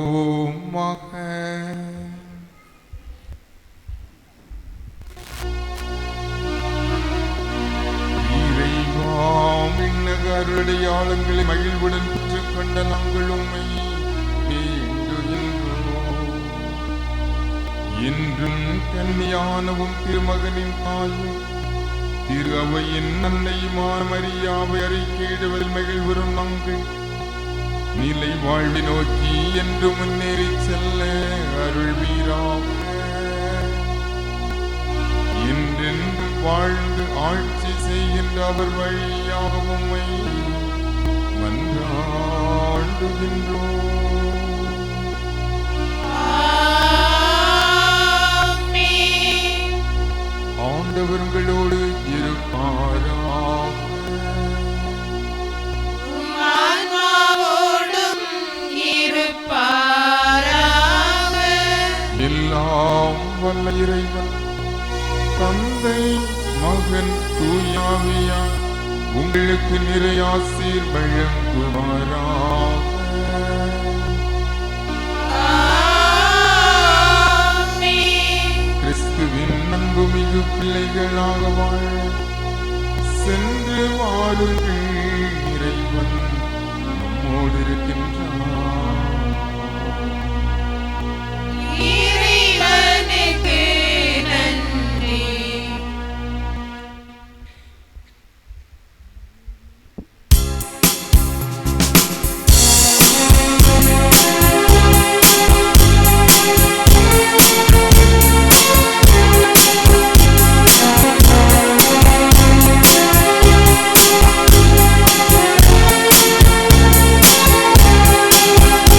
அருடையாளங்களை மகிழ்வுடன் பெற்றுக்கொண்ட நாங்கள் உம்மை வேண்டுகின்றோம். இன்றும் கன்னியானவும் திருமகனின் தாயும் திரு அவையின் அன்னையுமான மரியாவை அறிக்கையிடுவதில் மகிழ்வுறும் நாங்கள் நிலை வாழ்வை நோக்கி என்று முன்னேறி செல்ல அருள்வீராக. என்றென்று வாழ்ந்து ஆட்சி செய்கின்ற அவர் வழியாக உம்மை மன்றாடுகின்றோம். ஆண்டவர் உங்களோடு இருப்பாராக. எல்லாம் வல்ல இறைவன் தந்தை மகன் தூயாவியார் உங்களுக்கு நிறைய ஆசீர் வழங்குவாராக. கிறிஸ்துவின் அன்புமிகு பிள்ளைகளாக வாழ சென்று வாருங்கள். இறைவன் நம்மோடு இருக்கின்றார். Thank you.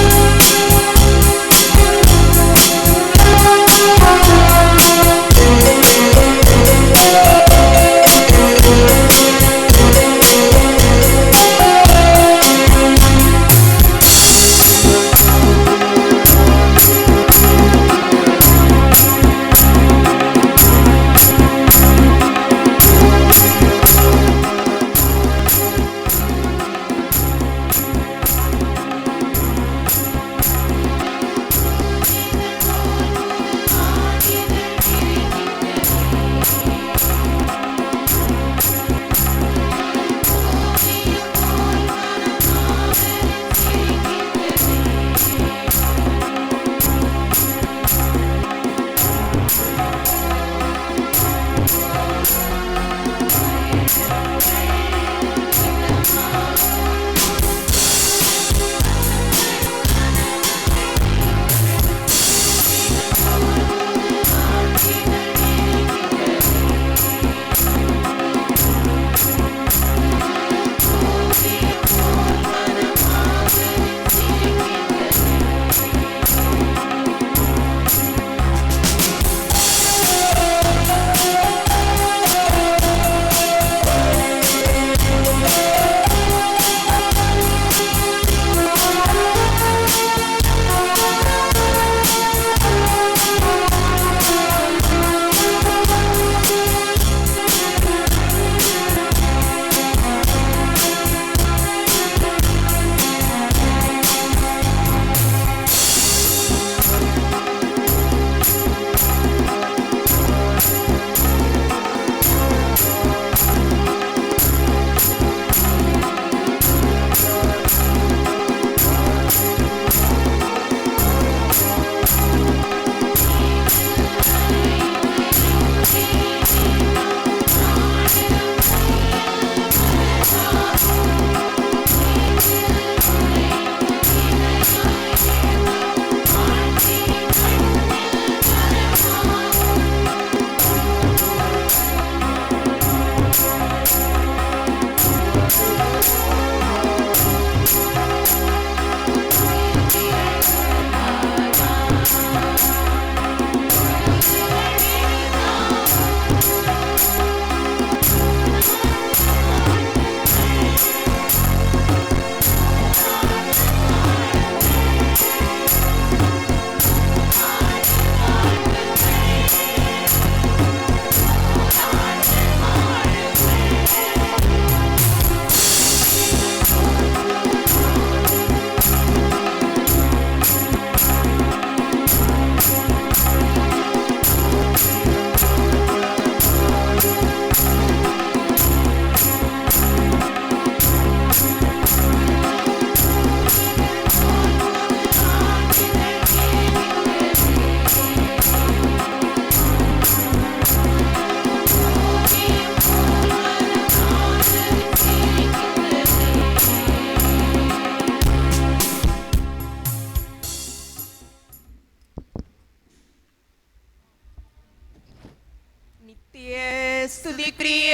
ஸ்துதிக்குரிய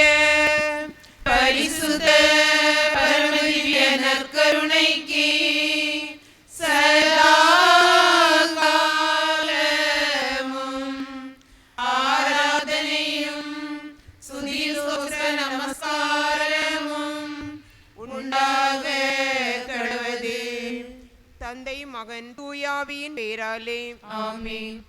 பரிசுத்த பரமதிவ்ய நற்கருணைக்கு சதா காலமும் ஆராதனையும் ஸ்துதி ஸ்தோத்திர நமஸ்காரமும் உண்டாக கடவது. தந்தை மகன் தூயாவியின் பேராலே ஆமென்.